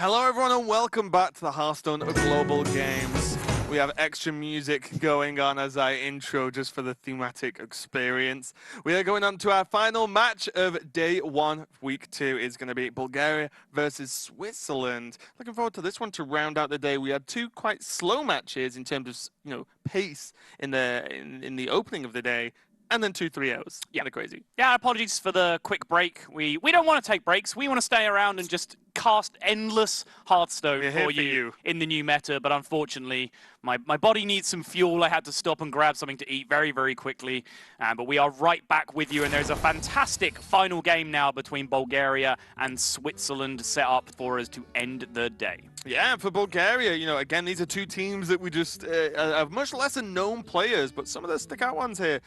Hello everyone and welcome back to the Hearthstone Global Games. We have extra music going on as I intro just for the thematic experience. We are going on to our final match of day one. Week 2 is going to be Bulgaria versus Switzerland. Looking forward to this one to round out the day. We had two quite slow matches in terms of pace in the opening of the day. And then 2 3-0s. Yeah. Kind of crazy. Yeah, apologies for the quick break. We don't want to take breaks. We want to stay around and just cast endless Hearthstone for you in the new meta. But unfortunately, my body needs some fuel. I had to stop and grab something to eat very, very quickly. But we are right back with you. And there's a fantastic final game now between Bulgaria and Switzerland set up for us to end the day. Yeah, for Bulgaria, again, these are two teams that we just have much lesser known players, but some of the stick-out ones here.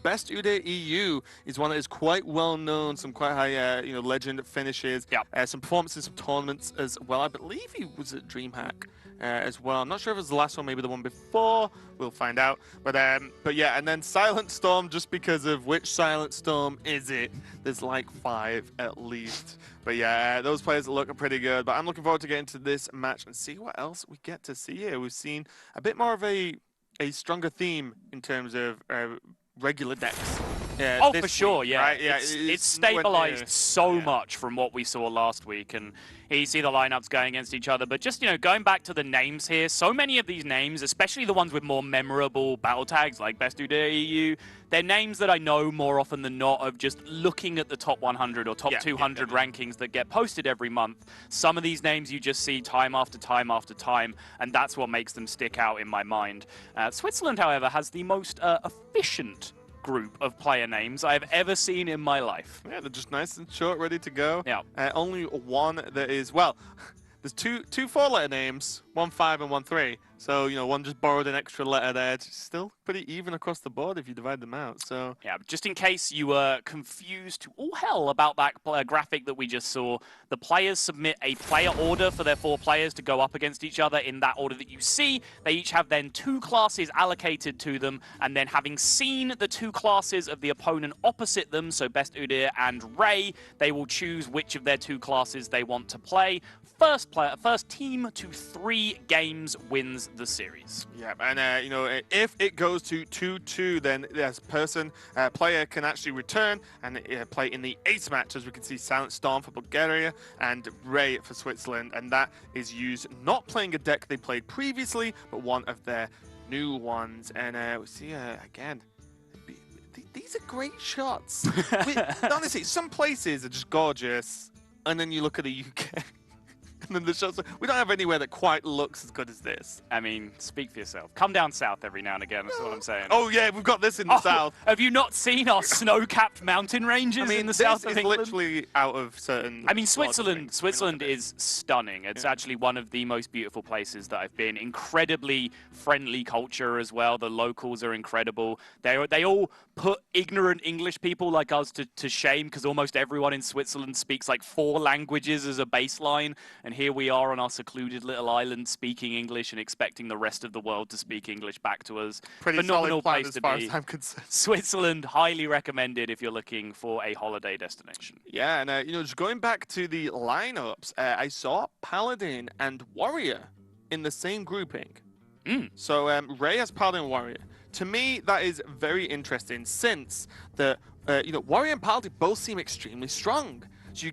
Best Ude EU is one that is quite well known, some quite high, legend finishes. Yep. Some performances, some tournaments as well. I believe he was at DreamHack as well. I'm not sure if it was the last one, maybe the one before. We'll find out. But yeah, and then Silent Storm, just because of which Silent Storm is it? There's like 5 at least. But yeah, those players look pretty good. But I'm looking forward to getting to this match and see what else we get to see here. We've seen a bit more of a stronger theme in terms of regular decks. Oh, for sure, yeah. Right? Yeah, it's stabilized so much from what we saw last week, and here you see the lineups going against each other. But just, going back to the names here, so many of these names, especially the ones with more memorable battle tags like Best Ude EU, they're names that I know more often than not of just looking at the top 100 or top 200 rankings that get posted every month. Some of these names you just see time after time after time, and that's what makes them stick out in my mind. Switzerland, however, has the most efficient group of player names I've ever seen in my life. Yeah, they're just nice and short, ready to go. Yeah. Only one that is, well, there's two 4-letter names, 1 5 and 1 3. So, one just borrowed an extra letter there. It's still pretty even across the board if you divide them out. So yeah, just in case you were confused to all hell about that graphic that we just saw, the players submit a player order for their 4 players to go up against each other in that order that you see. They each have then 2 classes allocated to them, and then having seen the 2 classes of the opponent opposite them, so Best Udir and Ray, they will choose which of their 2 classes they want to play. First team to 3 games wins the series. Yeah, and if it goes to 2-2, then this player can actually return and play in the ace match, as we can see Silent Storm for Bulgaria and Ray for Switzerland, and that is used not playing a deck they played previously, but one of their new ones. And we see again. These are great shots. Honestly, some places are just gorgeous, and then you look at the UK. And then the shots, we don't have anywhere that quite looks as good as this. I mean, speak for yourself. Come down south every now and again, that's what I'm saying. Oh yeah, we've got this in the south. Have you not seen our snow-capped mountain ranges in the south of England? This is literally out of certain... I mean, Switzerland is stunning. It's actually one of the most beautiful places that I've been. Incredibly friendly culture as well. The locals are incredible. They all put ignorant English people like us to shame, because almost everyone in Switzerland speaks like 4 languages as a baseline. And here we are on our secluded little island speaking English and expecting the rest of the world to speak English back to us. Pretty phenomenal solid place as to far be. As I'm concerned. Switzerland, highly recommended if you're looking for a holiday destination. Yeah, and just going back to the lineups, I saw Paladin and Warrior in the same grouping. So Ray has Paladin and Warrior. To me, that is very interesting, since the Warrior and Paladin both seem extremely strong. So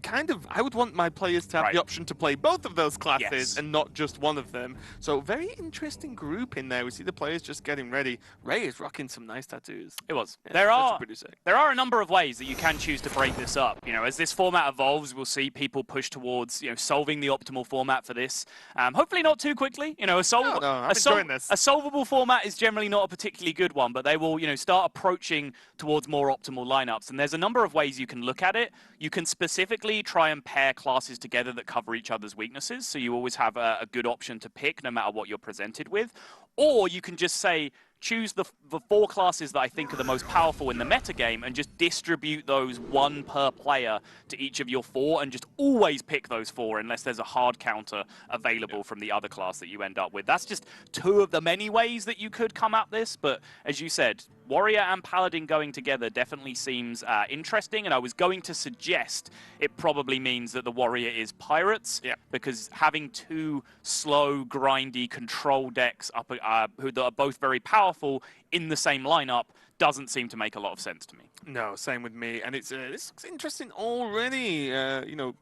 I would want my players to have the option to play both of those classes and not just one of them. So very interesting group in there. We see the players just getting ready. Ray is rocking some nice tattoos. It was. Yeah, there are a number of ways that you can choose to break this up. As this format evolves, we'll see people push towards solving the optimal format for this. Hopefully not too quickly. I'm enjoying this. A solvable format is generally not a particularly good one, but they will start approaching towards more optimal lineups. And there's a number of ways you can look at it. You can specifically try and pair classes together that cover each other's weaknesses, so you always have a good option to pick no matter what you're presented with. Or you can just say, choose the 4 classes that I think are the most powerful in the metagame and just distribute those 1 per player to each of your 4, and just always pick those 4 unless there's a hard counter available from the other class that you end up with. That's just 2 of the many ways that you could come at this, but as you said, Warrior and Paladin going together definitely seems interesting, and I was going to suggest it probably means that the Warrior is Pirates, because having two slow, grindy control decks up that are both very powerful in the same lineup doesn't seem to make a lot of sense to me. No, same with me, and it's this looks interesting already. You know,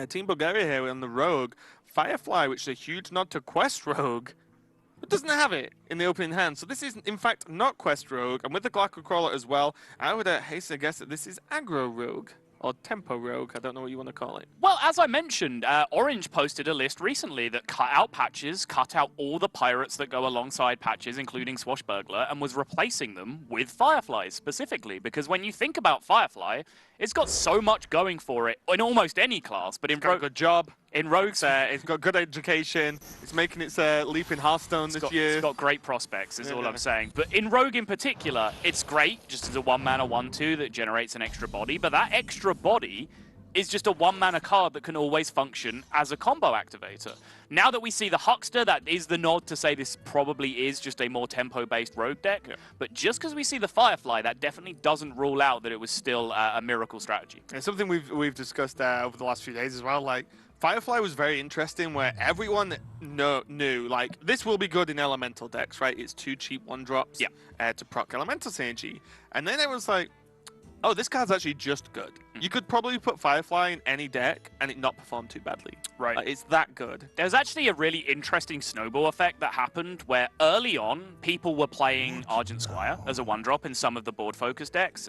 Team Bulgaria here on the Rogue. Firefly, which is a huge nod to Quest Rogue, but doesn't have it in the opening hand. So this is, in fact, not Quest Rogue. And with the Glacial Crawler as well, I would hasten to guess that this is Aggro Rogue. Or Tempo Rogue, I don't know what you want to call it. Well, as I mentioned, Orange posted a list recently that cut out patches, cut out all the pirates that go alongside patches, including Swashbuckler, and was replacing them with Fireflies specifically. Because when you think about Firefly, it's got so much going for it in almost any class, but in Rogue, good job. In Rogue's, it's got good education. It's making its leap in Hearthstone this year. It's got great prospects, is all I'm saying. But in Rogue in particular, it's great just as a 1-mana 1/2 that generates an extra body. But that extra body is just a 1-mana card that can always function as a combo activator. Now that we see the Huckster, that is the nod to say this probably is just a more tempo-based Rogue deck. Yeah. But just because we see the Firefly, that definitely doesn't rule out that it was still a miracle strategy. It's something we've discussed over the last few days as well. Like, Firefly was very interesting, where everyone knew, like, this will be good in elemental decks, right? It's 2 cheap 1-drops to proc elemental synergy. And then it was like, oh, this card's actually just good. You could probably put Firefly in any deck and it not perform too badly. Right. Like, it's that good. There's actually a really interesting snowball effect that happened where early on, people were playing Argent Squire as a 1-drop in some of the board-focused decks.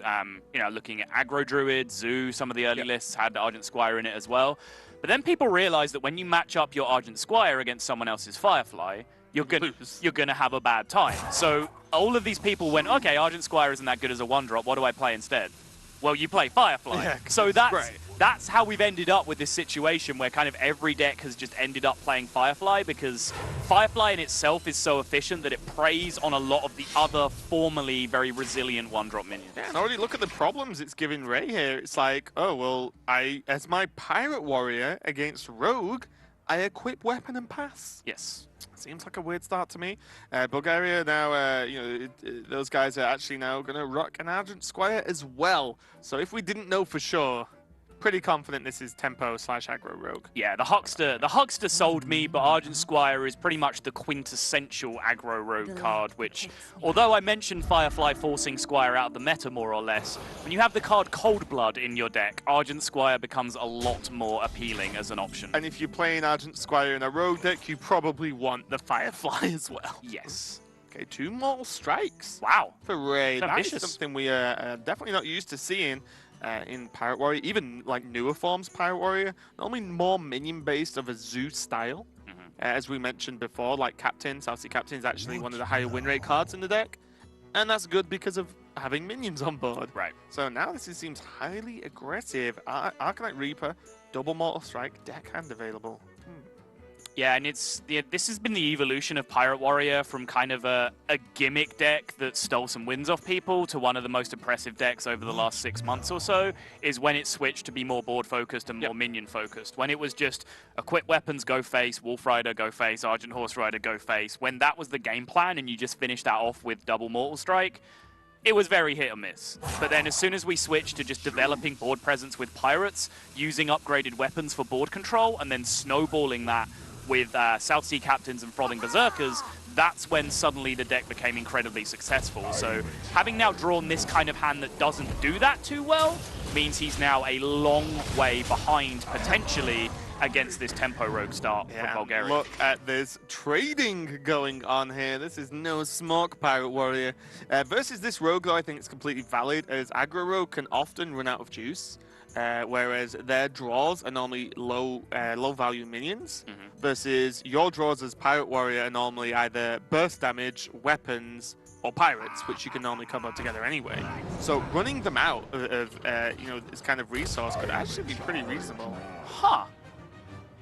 You know, looking at Aggro Druid, Zoo, some of the early lists had Argent Squire in it as well. But then people realized that when you match up your Argent Squire against someone else's Firefly, you're gonna have a bad time. So all of these people went, okay, Argent Squire isn't that good as a 1-drop, what do I play instead? Well, you play Firefly. Yeah, so that's how we've ended up with this situation where kind of every deck has just ended up playing Firefly, because Firefly in itself is so efficient that it preys on a lot of the other formerly very resilient 1-drop minions. Yeah, and already look at the problems it's giving Ray here. It's like, oh, well, as my Pirate Warrior against Rogue, I equip weapon and pass. Yes. Seems like a weird start to me. Bulgaria now, you know, those guys are actually now going to rock an Argent Squire as well. So if we didn't know for sure, pretty confident this is Tempo/Aggro Rogue. Yeah, the Huckster sold me, but Argent Squire is pretty much the quintessential Aggro Rogue card, which, although I mentioned Firefly forcing Squire out of the meta more or less, when you have the card Cold Blood in your deck, Argent Squire becomes a lot more appealing as an option. And if you're playing Argent Squire in a Rogue deck, you probably want the Firefly as well. Yes. Okay, 2 Mortal Strikes. Wow. For Ray. That ambitious. is something we are definitely not used to seeing. In Pirate Warrior, even like newer forms Pirate Warrior, normally more minion-based of a Zoo style. As we mentioned before, like Captain, South Sea Captain is actually one of the higher win rate cards in the deck. And that's good because of having minions on board. Right. So now this seems highly aggressive. Arcanite Reaper, double Mortal Strike, deckhand available. Yeah, and this has been the evolution of Pirate Warrior from kind of a gimmick deck that stole some wins off people to one of the most impressive decks over the last 6 months or so, is when it switched to be more board-focused and more minion-focused. When it was just equip weapons, go face, Wolf Rider, go face, Argent Horse Rider, go face. When that was the game plan and you just finished that off with double Mortal Strike, it was very hit or miss. But then as soon as we switched to just developing board presence with Pirates, using upgraded weapons for board control, and then snowballing that with South Sea Captains and Frothing Berserkers, that's when suddenly the deck became incredibly successful. So having now drawn this kind of hand that doesn't do that too well means he's now a long way behind, potentially, against this Tempo Rogue start from Bulgaria. Look at this trading going on here. This is no smoke, Pirate Warrior. Versus this Rogue, though, I think it's completely valid, as Aggro Rogue can often run out of juice. Whereas their draws are normally low value minions, versus your draws as Pirate Warrior are normally either burst damage, weapons, or pirates, which you can normally combo together anyway. So running them out of you know, this kind of resource could actually be pretty reasonable. Huh.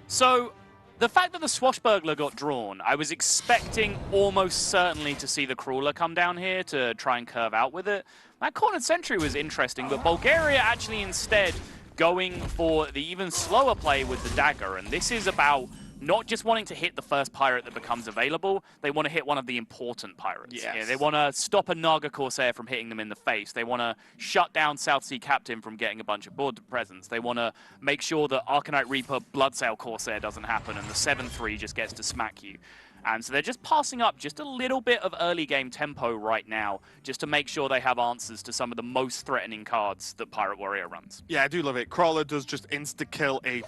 So the fact that the Swashbuckler got drawn, I was expecting almost certainly to see the Crawler come down here to try and curve out with it. That Cornered Sentry was interesting, but Bulgaria actually instead going for the even slower play with the Dagger, and this is about not just wanting to hit the first pirate that becomes available, they want to hit one of the important pirates. Yes. Yeah, they want to stop a Naga Corsair from hitting them in the face. They want to shut down South Sea Captain from getting a bunch of board presence. They want to make sure that Arcanite Reaper Bloodsail Corsair doesn't happen and the 7-3 just gets to smack you. And so they're just passing up just a little bit of early game tempo right now, just to make sure they have answers to some of the most threatening cards that Pirate Warrior runs. Yeah, I do love it. Crawler does just insta-kill a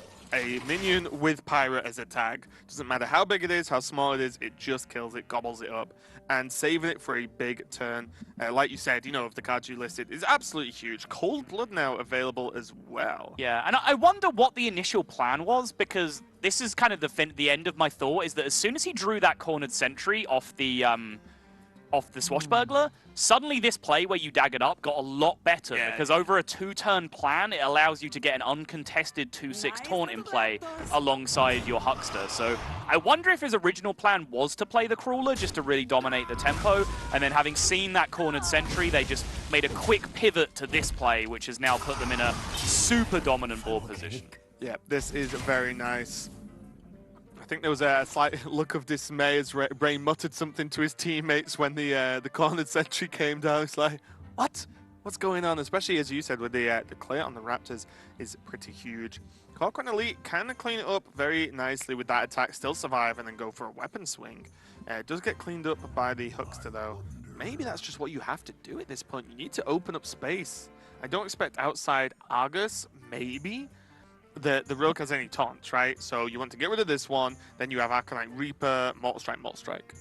minion with Pirate as a tag. Doesn't matter how big it is, how small it is, it just kills it, gobbles it up. And saving it for a big turn, like you said, you know, of the cards you listed, is absolutely huge. Cold Blood now available as well. Yeah, and I wonder what the initial plan was, because this is kind of the end of my thought, is that as soon as he drew that cornered sentry off the Swashbuckler, suddenly this play where you daggered up got a lot better, because over a 2-turn plan, it allows you to get an uncontested 2-6 taunt in play alongside your Huckster. So I wonder if his original plan was to play the Crawler just to really dominate the tempo, and then having seen that cornered sentry, they just made a quick pivot to this play, which has now put them in a super dominant board position. Yeah, this is very nice. I think there was a slight look of dismay as Ray muttered something to his teammates when the cornered sentry came down. It's like, what? What's going on? Especially as you said, with the clear on the Raptors is pretty huge. Corcoran Elite kind of clean it up very nicely with that attack, still survive and then go for a weapon swing. It does get cleaned up by the Huckster though. Maybe that's just what you have to do at this point. You need to open up space. I don't expect outside Argus, maybe. The Rogue has any taunts, right? So you want to get rid of this one, then you have Arcanite Reaper, Mortal Strike, Mortal Strike.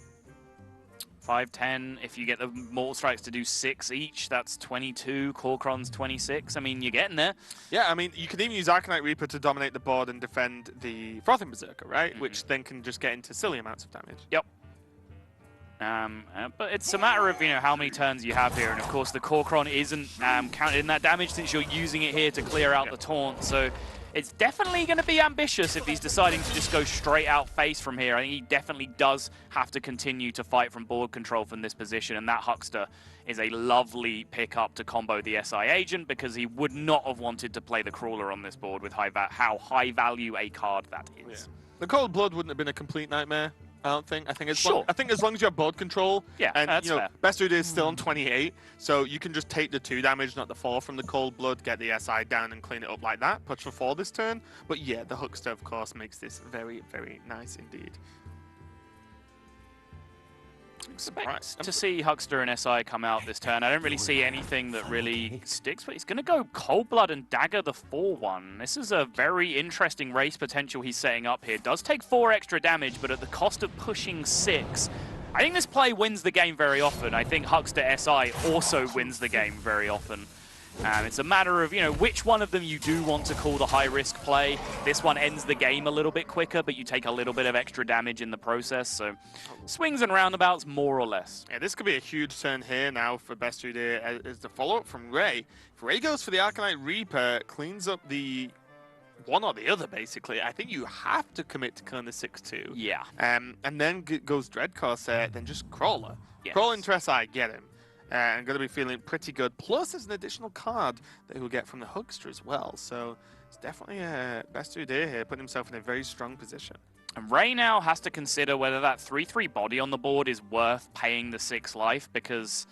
5-10, if you get the Mortal Strikes to do 6 each, that's 22, Corcoran's 26. I mean, you're getting there. Yeah, I mean, you can even use Arcanite Reaper to dominate the board and defend the Frothing Berserker, right? Which then can just get into silly amounts of damage. Yep. But it's a matter of, you know, how many turns you have here, and of course the Corcoran isn't counted in that damage since you're using it here to clear out the taunt, so it's definitely going to be ambitious if he's deciding to just go straight out face from here. I think he definitely does have to continue to fight from board control from this position, and that Huckster is a lovely pickup to combo the SI agent, because he would not have wanted to play the Crawler on this board with how high value a card that is. Yeah. The Cold Blood wouldn't have been a complete nightmare. I don't think. I think as long as you have board control, and that's you know, fair. Best Dude is still on 28, so you can just take the 2 damage, not the 4 from the Cold Blood, get the SI down and clean it up like that. Push for 4 this turn. But yeah, the Huckster of course makes this very, very nice indeed. Expect to see Huckster and SI come out this turn. I don't really see anything that really sticks, but he's going to go Cold Blood and Dagger the 4-1. This is a very interesting race potential he's setting up here. Does take 4 extra damage, but at the cost of pushing 6. I think this play wins the game very often. I think Huckster SI also wins the game very often. It's a matter of, you know, which one of them you do want to call the high-risk play. This one ends the game a little bit quicker, but you take a little bit of extra damage in the process. So swings and roundabouts, more or less. Yeah, this could be a huge turn here now for Best Dude here as the follow-up from Ray. If Ray goes for the Arcanite Reaper, cleans up the one or the other, basically. I think you have to commit to killing the 6-2. Yeah. And then goes Dread Corsair, then just Crawler. Yes. Crawler into SI, get him. I'm going to be feeling pretty good. Plus, there's an additional card that he'll get from the Huckster as well. So it's definitely a Best Dude here, putting himself in a very strong position. And Ray now has to consider whether that 3-3 body on the board is worth paying the 6 life, because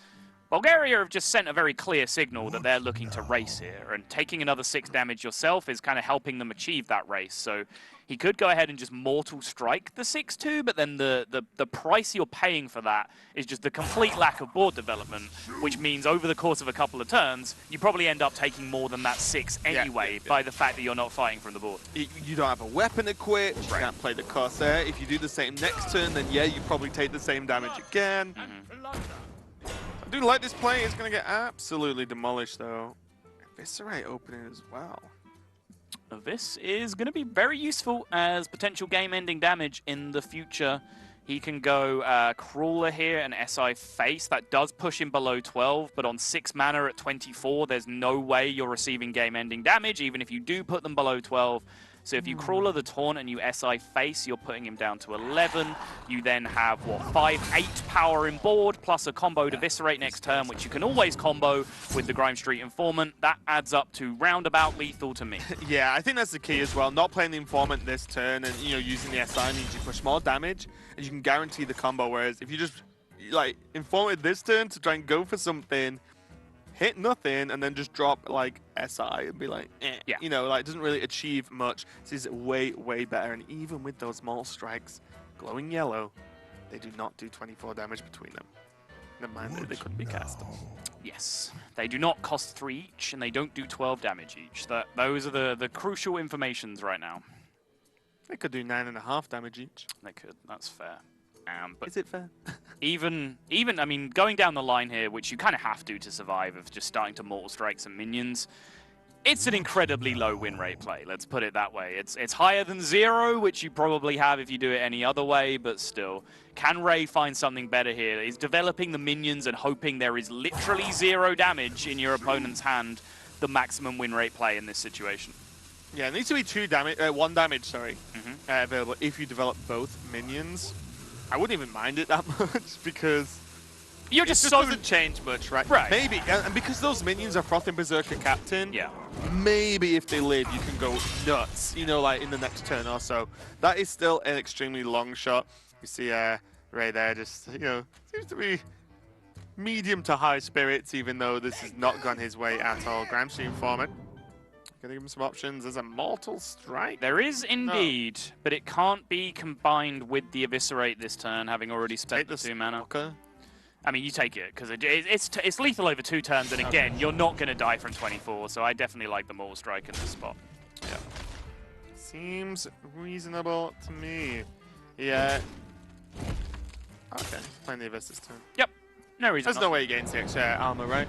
Bulgaria have just sent a very clear signal that they're looking to race here, and taking another 6 damage yourself is kind of helping them achieve that race. So he could go ahead and just Mortal Strike the 6-2, but then the price you're paying for that is just the complete lack of board development, which means over the course of a couple of turns, you probably end up taking more than that 6 anyway by the fact that you're not fighting from the board. You don't have a weapon equipped, you can't play the Corsair. If you do the same next turn, then yeah, you probably take the same damage again. I do like this play. It's going to get absolutely demolished, though. Eviscerate opening as well. This is going to be very useful as potential game-ending damage in the future. He can go Crawler here and SI face. That does push him below 12, but on 6 mana at 24, there's no way you're receiving game-ending damage, even if you do put them below 12. So if you Crawler the Taunt and you SI face, you're putting him down to 11. You then have, what, 5-8 power in board, plus a comboed Eviscerate next turn, which you can always combo with the Grime Street Informant. That adds up to roundabout lethal to me. Yeah, I think that's the key as well. Not playing the Informant this turn and, you know, using the SI means you push more damage and you can guarantee the combo, whereas if you just, like, Informant this turn to try and go for something, hit nothing, and then just drop, like, SI and be like, eh. Yeah. You know, like, doesn't really achieve much. This is way, way better. And even with those small strikes, glowing yellow, they do not do 24 damage between them. Never mind, they couldn't be cast. Yes. They do not cost 3 each, and they don't do 12 damage each. Those are the crucial informations right now. They could do 9.5 damage each. They could. That's fair. But is it fair? even, I mean, going down the line here, which you kind of have to survive, of just starting to Mortal Strike some minions, it's an incredibly low win rate play, let's put it that way. It's higher than 0, which you probably have if you do it any other way, but still. Can Ray find something better here? Is developing the minions and hoping there is literally 0 damage in your opponent's hand the maximum win rate play in this situation? Yeah, it needs to be 1 damage, sorry, available if you develop both minions. I wouldn't even mind it that much because it just doesn't change much, right? Right. Maybe, and because those minions are Frothing Berserker Captain, yeah, maybe if they live, you can go nuts, you know, like in the next turn or so. That is still an extremely long shot. You see Ray there just, you know, seems to be medium to high spirits, even though this has not gone his way at all. Grime Street Informant. Gonna give him some options. There's a Mortal Strike. There is indeed, but it can't be combined with the Eviscerate this turn, having already spent the 2 mana. Okay. I mean, you take it, because it's lethal over 2 turns, and again, you're not going to die from 24, so I definitely like the Mortal Strike in this spot. Yeah. Seems reasonable to me. Yeah. Okay, playing the Abyss this turn. Yep. No reason. There's no way he gains the extra armor, right?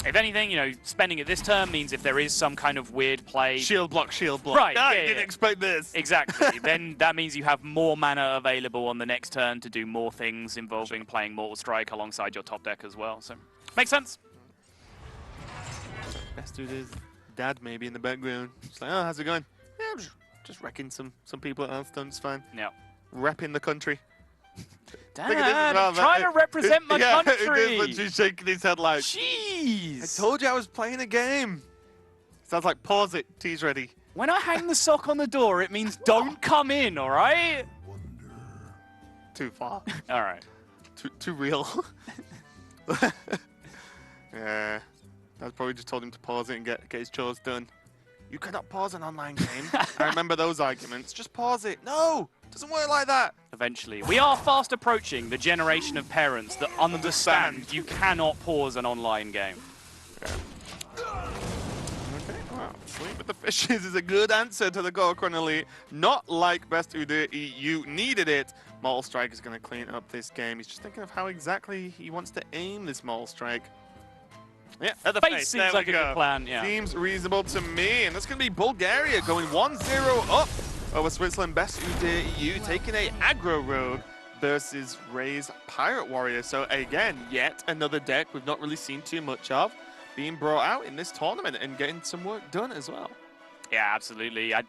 If anything, you know, spending it this turn means if there is some kind of weird play... Shield block. Right, I didn't expect this. Exactly. Then that means you have more mana available on the next turn to do more things involving playing Mortal Strike alongside your top deck as well. So, makes sense. Best dude is dad maybe in the background. Just like, oh, how's it going? Yeah, I'm just wrecking some people at Hearthstone. It's fine. Yeah. Repping the country. Dad, I'm trying to represent my country. Yeah, she's shaking his head like, jeez. I told you I was playing a game. Sounds like pause it, tea's ready. When I hang the sock on the door, it means don't come in, all right? Too far. All right. Too real. Yeah, I probably just told him to pause it and get his chores done. You cannot pause an online game. I remember those arguments. Just pause it. No, it doesn't work like that. Eventually. We are fast approaching the generation of parents that understand you cannot pause an online game. Yeah. Okay, well, Sleep with the Fishes is a good answer to the Gorkron Elite. Not like Best Udyr, you needed it. Mortal Strike is going to clean up this game. He's just thinking of how exactly he wants to aim this Mortal Strike. Yeah, at the face. Seems like a good plan, yeah. Seems reasonable to me. And that's going to be Bulgaria going 1-0 up over Switzerland. Best Udyr EU taking a aggro rogue versus Ray's Pirate Warrior. So again, yet another deck we've not really seen too much of being brought out in this tournament and getting some work done as well. Yeah, absolutely. I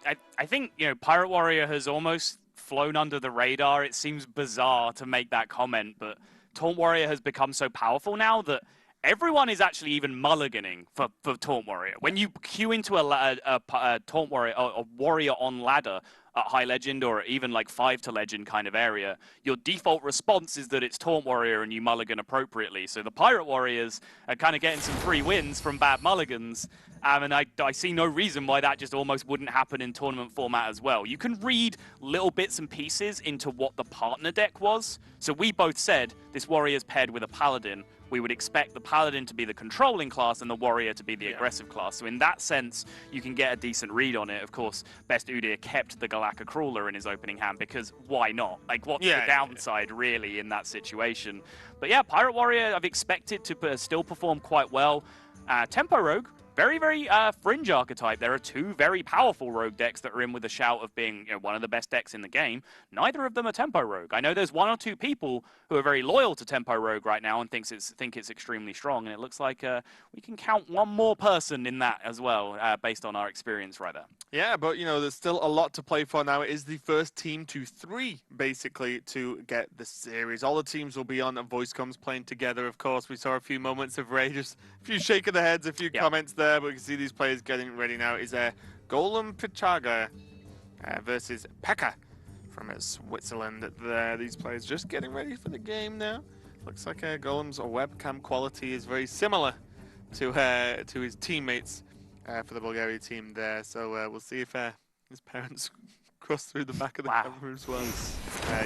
think, you know, Pirate Warrior has almost flown under the radar. It seems bizarre to make that comment, but Taunt Warrior has become so powerful now that everyone is actually even mulliganing for Taunt Warrior. When you queue into a Taunt Warrior, a Warrior on ladder at High Legend or even like 5 to Legend kind of area, your default response is that it's Taunt Warrior and you mulligan appropriately. So the Pirate Warriors are kind of getting some free wins from bad mulligans. And I see no reason why that just almost wouldn't happen in tournament format as well. You can read little bits and pieces into what the partner deck was. So we both said this Warrior's paired with a Paladin. We would expect the Paladin to be the controlling class and the Warrior to be the aggressive class. So in that sense, you can get a decent read on it. Of course, Best Udyr kept the Galactic Crawler in his opening hand because why not? Like, what's the downside, really, in that situation? But yeah, Pirate Warrior, I've expected to still perform quite well. Tempo Rogue, very, very fringe archetype. There are 2 very powerful rogue decks that are in with a shout of being, you know, one of the best decks in the game. Neither of them are Tempo Rogue. I know there's 1 or 2 people who are very loyal to Tempo Rogue right now and think it's extremely strong, and it looks like we can count 1 more person in that as well, based on our experience right there. Yeah, but, you know, there's still a lot to play for now. It is the first team to 3, basically, to get the series. All the teams will be on voice comms playing together, of course. We saw a few moments of Ray, just a few shake of the heads, a few comments there, but we can see these players getting ready now. Is Golem Pichaga versus Pekka from Switzerland there. These players just getting ready for the game now. Looks like Golem's webcam quality is very similar to his teammates for the Bulgaria team there. So we'll see if his parents cross through the back of the camera as well.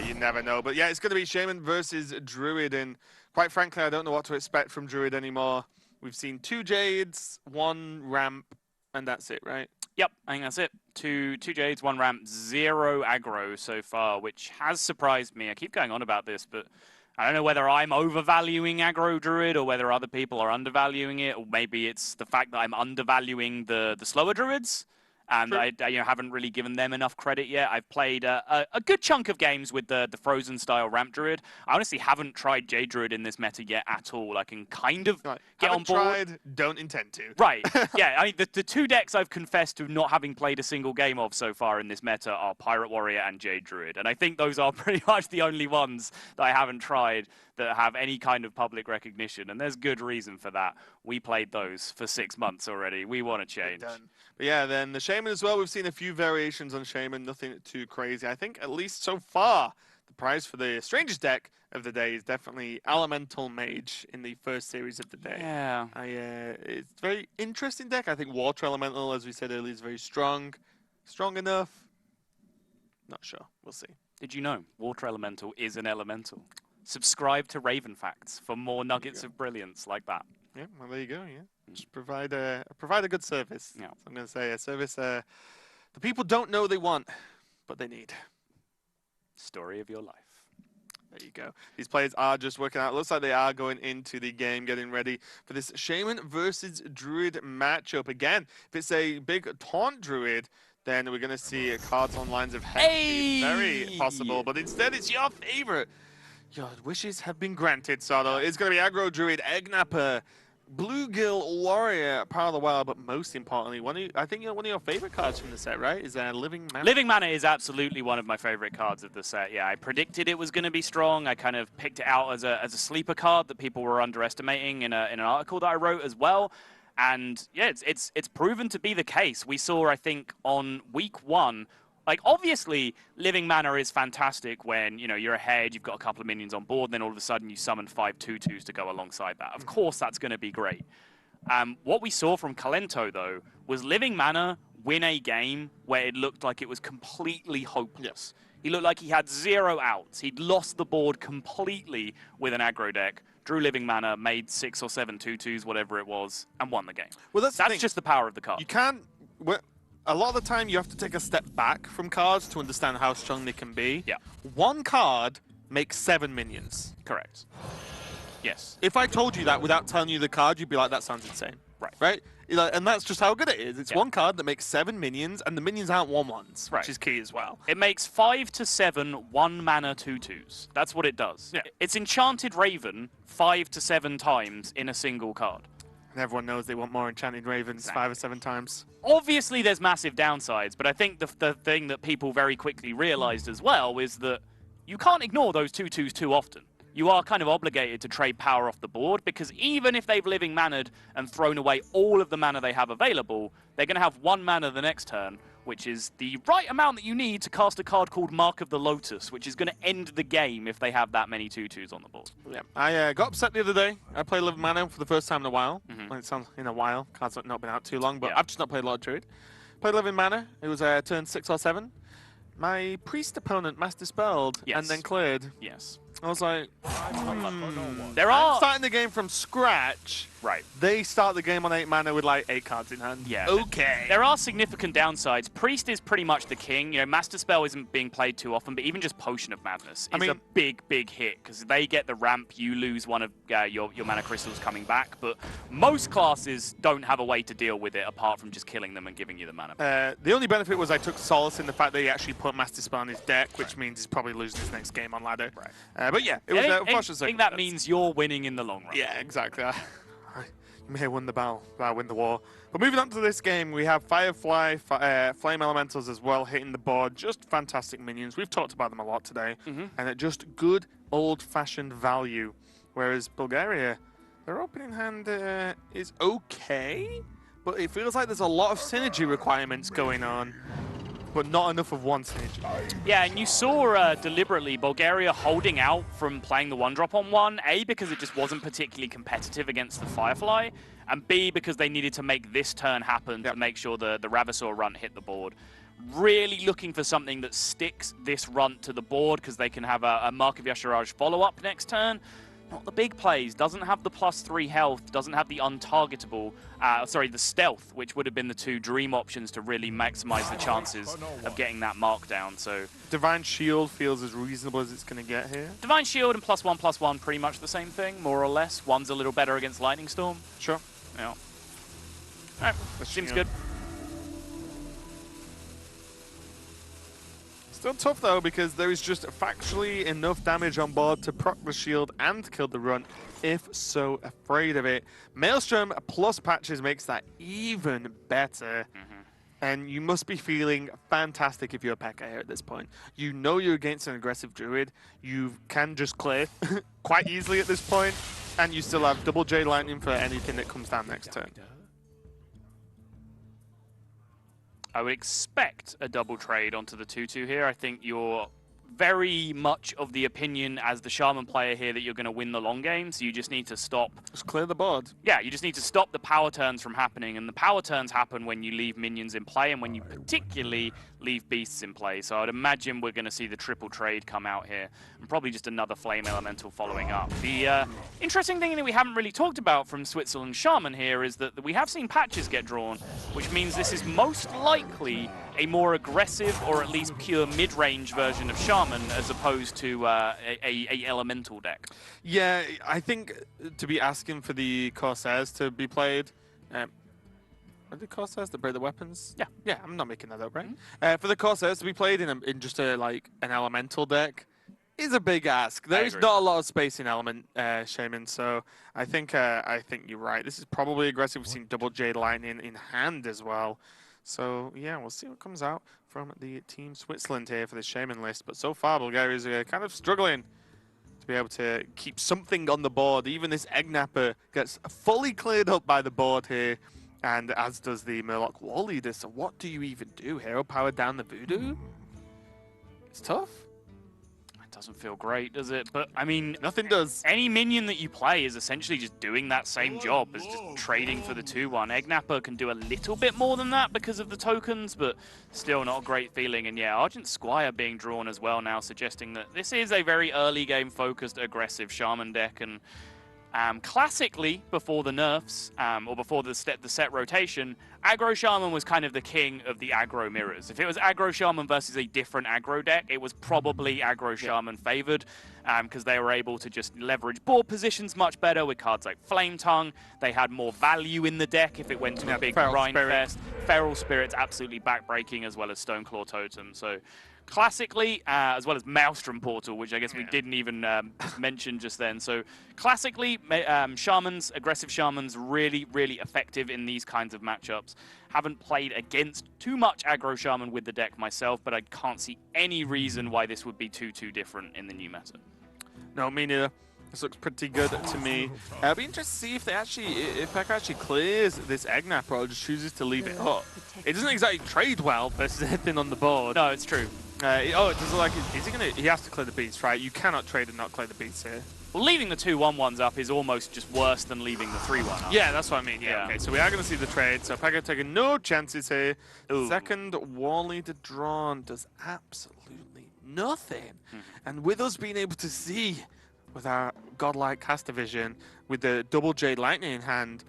You never know. But yeah, it's going to be Shaman versus Druid. And quite frankly, I don't know what to expect from Druid anymore. We've seen 2 Jades, 1 Ramp, and that's it, right? Yep, I think that's it. Two Jades, 1 Ramp, 0 aggro so far, which has surprised me. I keep going on about this, but I don't know whether I'm overvaluing aggro Druid or whether other people are undervaluing it, or maybe it's the fact that I'm undervaluing the slower Druids. And I haven't really given them enough credit yet. I've played a good chunk of games with the Frozen style Ramp Druid. I honestly haven't tried Jade Druid in this meta yet at all. I can kind of get on board. Tried, don't intend to. Right. Yeah, I mean, the 2 decks I've confessed to not having played a single game of so far in this meta are Pirate Warrior and Jade Druid. And I think those are pretty much the only ones that I haven't tried that have any kind of public recognition. And there's good reason for that. We played those for 6 months already. We want to change. But yeah, then the Shaman as well. We've seen a few variations on Shaman, nothing too crazy. I think at least so far, the prize for the strangest deck of the day is definitely Elemental Mage in the first series of the day. Yeah. It's a very interesting deck. I think Water Elemental, as we said earlier, is very strong. Strong enough? Not sure. We'll see. Did you know Water Elemental is an elemental? Subscribe to Raven Facts for more nuggets of brilliance like that. Yeah, well, there you go, yeah. Just provide a good service. Yeah. So I'm going to say a service the people don't know they want, but they need. Story of your life. There you go. These players are just working out. It looks like they are going into the game, getting ready for this Shaman versus Druid matchup. Again, if it's a big taunt Druid, then we're going to see cards on lines of Hex. Very possible, but instead it's your favorite. Your wishes have been granted, Sado. It's going to be Aggro Druid, Eggnapper, Bluegill Warrior, Power of the Wild, but most importantly, I think one of your favorite cards from the set, right? Is Living Mana? Living Mana is absolutely one of my favorite cards of the set. Yeah, I predicted it was going to be strong. I kind of picked it out as a sleeper card that people were underestimating in an article that I wrote as well. And yeah, it's proven to be the case. We saw, I think, on week 1. Like, obviously, Living Mana is fantastic when, you know, you're ahead, you've got a couple of minions on board, and then all of a sudden you summon 5 2/2s to go alongside that. Of course, that's going to be great. What we saw from Kalento, though, was Living Mana win a game where it looked like it was completely hopeless. Yes. He looked like he had 0 outs. He'd lost the board completely with an aggro deck, drew Living Mana, made 6 or 7 2/2s, whatever it was, and won the game. Well, that's just the power of the card. You can't... A lot of the time, you have to take a step back from cards to understand how strong they can be. Yeah. 1 card makes 7 minions. Correct. Yes. If I told you that without telling you the card, you'd be like, that sounds insane. Right. Right? And that's just how good it is. It's 1 card that makes 7 minions, and the minions aren't 1/1s, which is key as well. It makes 5 to 7 1-mana 2/2s. That's what it does. Yeah. It's Enchanted Raven 5 to 7 times in a single card. And everyone knows they want more Enchanted Ravens 5 or 7 times. Obviously, there's massive downsides, but I think the thing that people very quickly realized as well is that you can't ignore those 2/2s too often. You are kind of obligated to trade power off the board, because even if they've Living Mana'd and thrown away all of the mana they have available, they're going to have 1 mana the next turn, which is the right amount that you need to cast a card called Mark of the Lotus, which is going to end the game if they have that many 2/2s on the board. Yeah, I got upset the other day. I played Living Mana for the first time in a while. Well, it sounds in a while. Cards have not been out too long, but I've just not played a lot of Druid. Played Living Mana. It was turn 6 or 7. My priest opponent mass dispelled and then cleared. Yes. I was like, I'm starting the game from scratch. Right. They start the game on 8 mana with like 8 cards in hand. Yeah. Okay. There are significant downsides. Priest is pretty much the king. You know, Master Spell isn't being played too often, but even just Potion of Madness is a big, big hit, because they get the ramp, you lose one of your mana crystals coming back, but most classes don't have a way to deal with it apart from just killing them and giving you the mana. The only benefit was I took solace in the fact that he actually put Master Spell on his deck, which means he's probably losing his next game on ladder. But yeah, it was I think that means you're winning in the long run. Yeah, exactly. may win the battle, win the war. But moving on to this game, we have Firefly, Flame Elementals as well hitting the board. Just fantastic minions. We've talked about them a lot today. And just good old-fashioned value. Whereas Bulgaria, their opening hand is okay, but it feels like there's a lot of synergy requirements going on. But not enough of one synergy. Yeah, and you saw deliberately Bulgaria holding out from playing the 1-drop on 1, A, because it just wasn't particularly competitive against the Firefly, and B, because they needed to make this turn happen to make sure the Ravasor run hit the board. Really looking for something that sticks this run to the board, because they can have a Mark of Yasharaj follow-up next turn. Not the big plays, doesn't have the +3 health, doesn't have the untargetable, the stealth, which would have been the 2 dream options to really maximize the chances of getting that mark down. So Divine Shield feels as reasonable as it's going to get here. Divine Shield and +1/+1, pretty much the same thing, more or less. One's a little better against Lightning Storm. Sure. Yeah. All right, seems good. Still tough though, because there is just factually enough damage on board to proc the shield and kill the run, if so afraid of it. Maelstrom plus patches makes that even better. And you must be feeling fantastic if you're a P.E.K.K.A here at this point. You know you're against an aggressive druid. You can just clear quite easily at this point, and you still have double J Lightning for anything that comes down next turn. I would expect a double trade onto the 2/2 here. I think you're very much of the opinion as the Shaman player here that you're going to win the long game, so you just need to stop. Just clear the board. Yeah, you just need to stop the power turns from happening, and the power turns happen when you leave minions in play and when you particularly leave beasts in play. So I'd imagine we're going to see the triple trade come out here, and probably just another Flame Elemental following up. The interesting thing that we haven't really talked about from Switzerland Shaman here is that we have seen patches get drawn, which means this is most likely a more aggressive or at least pure mid-range version of Shaman as opposed to a elemental deck. Yeah, I think to be asking for the Corsairs to be played, are the Corsairs that break the weapons? Yeah. Yeah, I'm not making that up, right? For the Corsairs to be played in just an elemental deck is a big ask. There's not a lot of space in element Shaman, so I think you're right. This is probably aggressive. We've seen double Jade Lightning in hand as well. So, yeah, we'll see what comes out from the Team Switzerland here for the Shaman list. But so far, Bulgaria is kind of struggling to be able to keep something on the board. Even this Eggnapper gets fully cleared up by the board here, and as does the Murloc War Leader. So what do you even do? Hero power down the Voodoo? It's tough. Doesn't feel great, does it? But, I mean, nothing does. Any minion that you play is essentially just doing that same job as just trading for the 2/1. Eggnapper can do a little bit more than that because of the tokens, but still not a great feeling. And yeah, Argent Squire being drawn as well now, suggesting that this is a very early game focused, aggressive Shaman deck. And classically, before the nerfs, or before the set rotation, Aggro Shaman was kind of the king of the aggro mirrors. If it was Aggro Shaman versus a different aggro deck, it was probably Aggro Shaman favored, because they were able to just leverage board positions much better with cards like Flame Tongue. They had more value in the deck if it went to a big grind fest. Feral Spirit's absolutely backbreaking, as well as Stoneclaw Totem. So classically, as well as Maelstrom Portal, which I guess we didn't even mention just then. So classically, Shamans, aggressive Shamans, really, really effective in these kinds of matchups. Haven't played against too much aggro Shaman with the deck myself, but I can't see any reason why this would be too different in the new meta. No, me neither. This looks pretty good to me. I'll be interested to see if P.E.K.K.A actually clears this Eggnapper or just chooses to leave it up. It doesn't exactly trade well versus anything on the board. No, it's true. It does look like he has to clear the beats, right? You cannot trade and not clear the beats here. Well, leaving the 2/1/1s up is almost just worse than leaving the 3/1 up. Yeah, that's what I mean. Yeah. Okay, so we are going to see the trade. So P.E.K.K.A taking no chances here. Ooh. Second War Leader drawn does absolutely nothing. And with us being able to see with our godlike caster vision, with the double Jade Lightning in hand,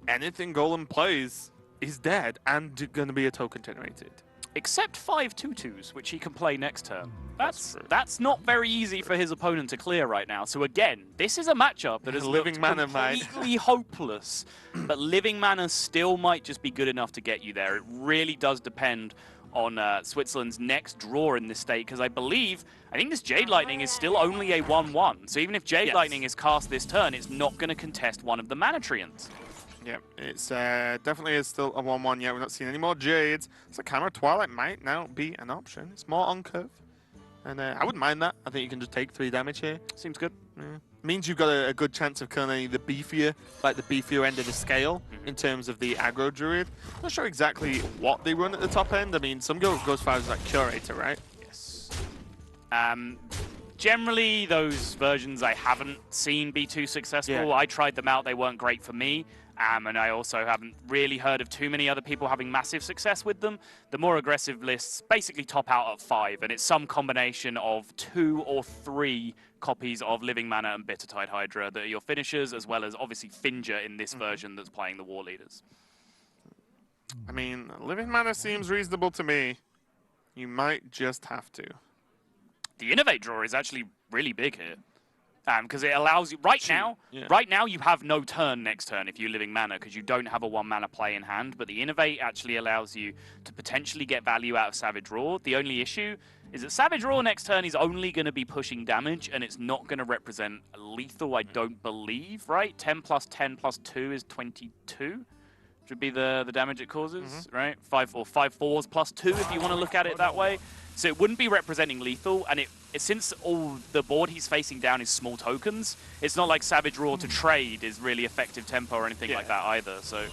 anything Golem plays is dead and going to be a token generated. Except 5 2/2s, which he can play next turn. That's not very easy for his opponent to clear right now. So again, this is a matchup that is Living Mana completely hopeless, but Living Mana still might just be good enough to get you there. It really does depend on Switzerland's next draw in this state, because I think this Jade Lightning is still only a 1/1. So even if Jade Lightning is cast this turn, it's not going to contest one of the Mana Treants. Yeah, it's definitely is still a 1-1. Yeah, we're not seeing any more Jades. So Camera Twilight might now be an option. It's more on curve. And I wouldn't mind that. I think you can just take 3 damage here. Seems good. Yeah. Means you've got a good chance of killing the beefier, like the beefier end of the scale in terms of the aggro druid. Not sure exactly what they run at the top end. I mean, some go as far as like Curator, right? Yes. Generally, those versions I haven't seen be too successful. Yeah. I tried them out. They weren't great for me. And I also haven't really heard of too many other people having massive success with them. The more aggressive lists basically top out at 5, and it's some combination of 2 or 3 copies of Living Mana and Bittertide Hydra that are your finishers, as well as obviously Finger in this version that's playing the War Leaders. I mean, Living Mana seems reasonable to me. You might just have to. The Innovate draw is actually really big here. Because it allows you, right now you have no turn next turn if you're Living Mana, because you don't have a 1 mana play in hand, but the Innovate actually allows you to potentially get value out of Savage Roar. The only issue is that Savage Roar next turn is only going to be pushing damage, and it's not going to represent lethal, I don't believe, right? 10 plus 10 plus 2 is 22, should be the damage it causes, right? 5 or 5 4s plus 2 if you want to look at it that way. So it wouldn't be representing lethal, and since all the board he's facing down is small tokens, it's not like Savage Roar to trade is really effective tempo or anything like that either. So,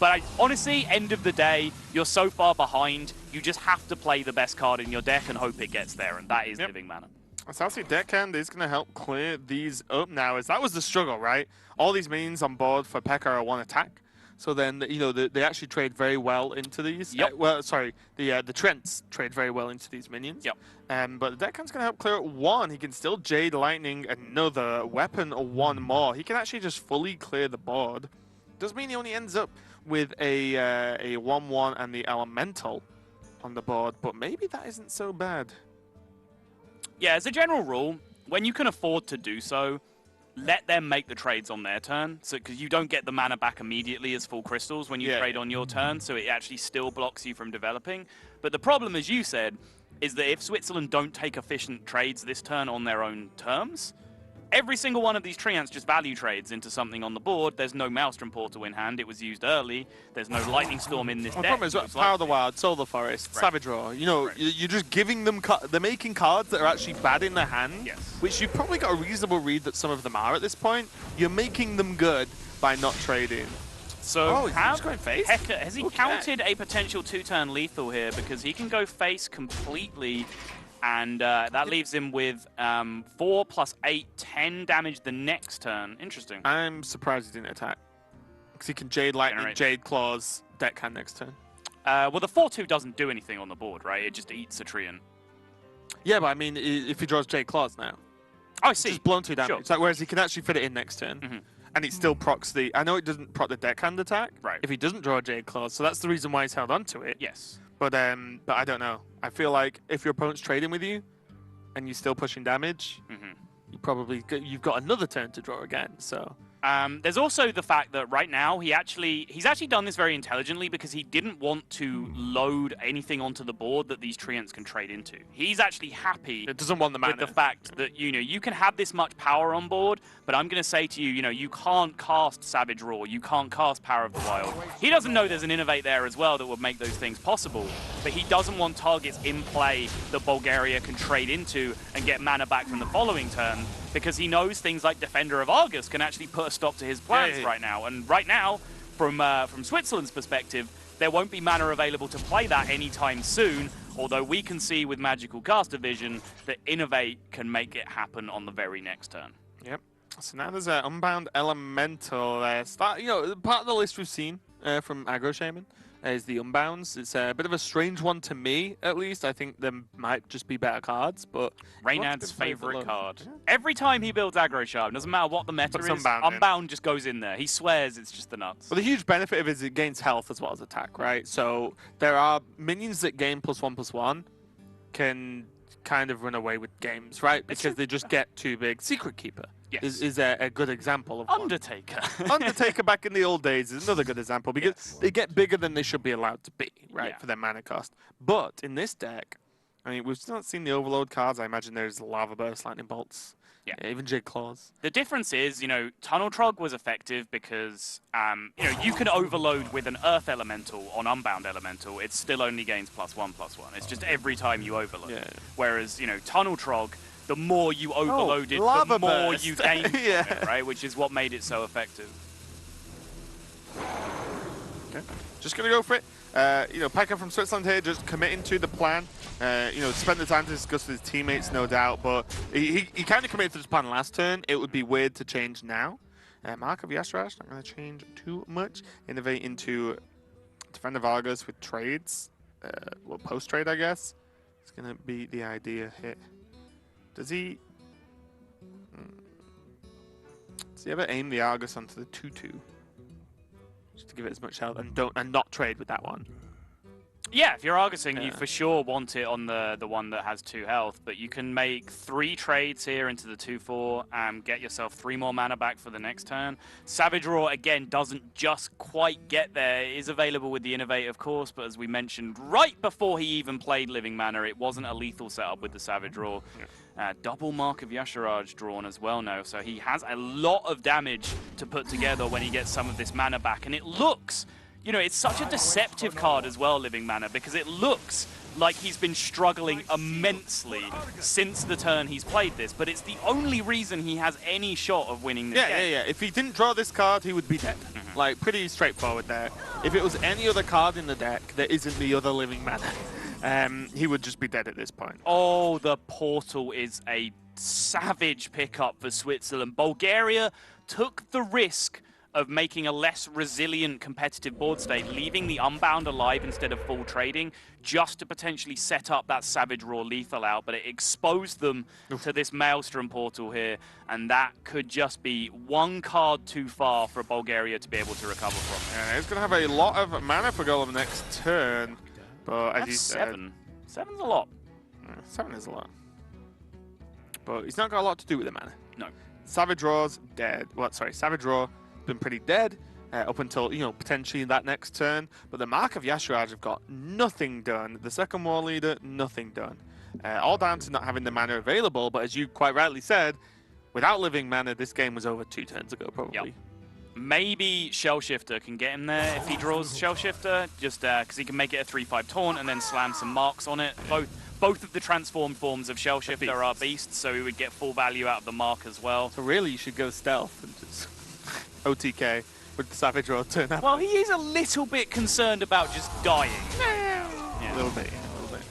but honestly, end of the day, you're so far behind, you just have to play the best card in your deck and hope it gets there, and that is Living Mana. Saucy Deckhand is going to help clear these up now, as that was the struggle, right? All these minions on board for P.E.K.K.A. are 1 attack. So then, you know, they actually trade very well into these. Yep. Well, sorry, the Trents trade very well into these minions. Yep. But the Deckhand's going to help clear it 1. He can still Jade Lightning another weapon or 1 more. He can actually just fully clear the board. Does mean he only ends up with a 1-1 and the Elemental on the board, but maybe that isn't so bad. Yeah, as a general rule, when you can afford to do so, let them make the trades on their turn, so because you don't get the mana back immediately as full crystals when you trade on your turn, so it actually still blocks you from developing. But the problem, as you said, is that if Switzerland don't take efficient trades this turn on their own terms, every single one of these treants just value trades into something on the board. There's no Maelstrom Portal in hand. It was used early. There's no Lightning Storm in this deck. The problem is Power of the Wild, Solar Forest, Savage Roar. You know, you're just giving them... They're making cards that are actually bad in their hand, which you've probably got a reasonable read that some of them are at this point. You're making them good by not trading. So he's going face? Has he counted a potential 2-turn lethal here? Because he can go face completely... And that leaves him with 4 plus 8, 10 damage the next turn. Interesting. I'm surprised he didn't attack. Because he can Jade Lightning, Jade Claws, Deckhand next turn. Well, the 4-2 doesn't do anything on the board, right? It just eats a treant. Yeah, but I mean, if he draws Jade Claws now. Oh, I see. It's just blown 2 damage. Sure. Like, whereas he can actually fit it in next turn. And it still procs the... I know it doesn't proc the Deckhand attack. Right. If he doesn't draw a Jade Claws, so that's the reason why he's held on to it. Yes. But I don't know. I feel like if your opponent's trading with you, and you're still pushing damage, you've got another turn to draw again. So there's also the fact that right now he's actually done this very intelligently, because he didn't want to load anything onto the board that these treants can trade into. He's actually happy. It doesn't want the mana. With the fact that you can have this much power on board, but I'm going to say to you, you can't cast Savage Roar, you can't cast Power of the Wild. He doesn't know there's an Innovate there as well that would make those things possible, but he doesn't want targets in play that Bulgaria can trade into and get mana back from the following turn, because he knows things like Defender of Argus can actually put a stop to his plans right now. And right now, from Switzerland's perspective, there won't be mana available to play that anytime soon, although we can see with Magical Caster Vision that Innovate can make it happen on the very next turn. Yep. So now there's an Unbound Elemental. Part of the list we've seen from Aggro Shaman is the Unbounds. It's a bit of a strange one to me, at least. I think there might just be better cards, but... Reynad's favorite card. Every time he builds Aggro Shaman, doesn't matter what the meta is, Unbound just goes in there. He swears it's just the nuts. Well, the huge benefit of it is it gains health as well as attack, right? So there are minions that gain +1/+1 can kind of run away with games, right? Because they just get too big. Secret Keeper is a good example of Undertaker. Undertaker back in the old days is another good example, because they get bigger than they should be allowed to be, right, for their mana cost. But in this deck, I mean, we've still not seen the Overload cards. I imagine there's Lava Burst, Lightning Bolts. Yeah. Even Jade Claws. The difference is, Tunnel Trog was effective because, you can overload with an Earth Elemental on Unbound Elemental. It still only gains +1/+1. It's just every time you overload. Yeah. Whereas, Tunnel Trog, the more you overloaded, the more you gained, yeah. right? Which is what made it so effective. Okay. Just going to go for it. Pekka from Switzerland here just committing to the plan. Spent the time to discuss with his teammates, no doubt, but he kind of committed to this plan last turn. It would be weird to change now. Mark of Yashraj, not going to change too much. Innovate into Defender Vargas with trades. Post-trade, I guess. It's going to be the idea here. Does he ever aim the Argus onto the 2/2? Just to give it as much health and not trade with that one. Yeah, if you're Argusing, you for sure want it on the one that has 2 health, but you can make 3 trades here into the 2/4 and get yourself 3 more mana back for the next turn. Savage Roar, again, doesn't just quite get there. It is available with the Innovate, of course, but as we mentioned right before he even played Living Mana, it wasn't a lethal setup with the Savage Roar. Yeah. Double Mark of Yasharaj drawn as well now, so he has a lot of damage to put together when he gets some of this mana back, and it looks... it's such a deceptive card as well, Living Mana, because it looks like he's been struggling immensely since the turn he's played this, but it's the only reason he has any shot of winning this game. Yeah. If he didn't draw this card, he would be dead. Like, pretty straightforward there. If it was any other card in the deck that isn't the other Living Mana, he would just be dead at this point. Oh, the Portal is a savage pickup for Switzerland. Bulgaria took the risk of making a less resilient competitive board state, leaving the Unbound alive instead of full trading, just to potentially set up that Savage Roar lethal out, but it exposed them to this Maelstrom Portal here, and that could just be one card too far for Bulgaria to be able to recover from. Yeah, he's going to have a lot of mana for Golem next turn, but as you said... 7. 7's a lot. 7 is a lot. But he's not got a lot to do with the mana. No. Savage Roar's dead. Savage Roar been pretty dead up until, potentially that next turn. But the Mark of Yashraj have got nothing done. The second War Leader, nothing done. All down to not having the mana available. But as you quite rightly said, without Living Mana, this game was over 2 turns ago, probably. Yep. Maybe Shell Shifter can get him there if he draws Shell Shifter, just because he can make it a 3/5 taunt and then slam some marks on it. Both of the transformed forms of Shell Shifter are beasts, so he would get full value out of the mark as well. So really, you should go stealth and just OTK with the Savage Roar turn up. Well, he is a little bit concerned about just dying. Yeah. A little bit.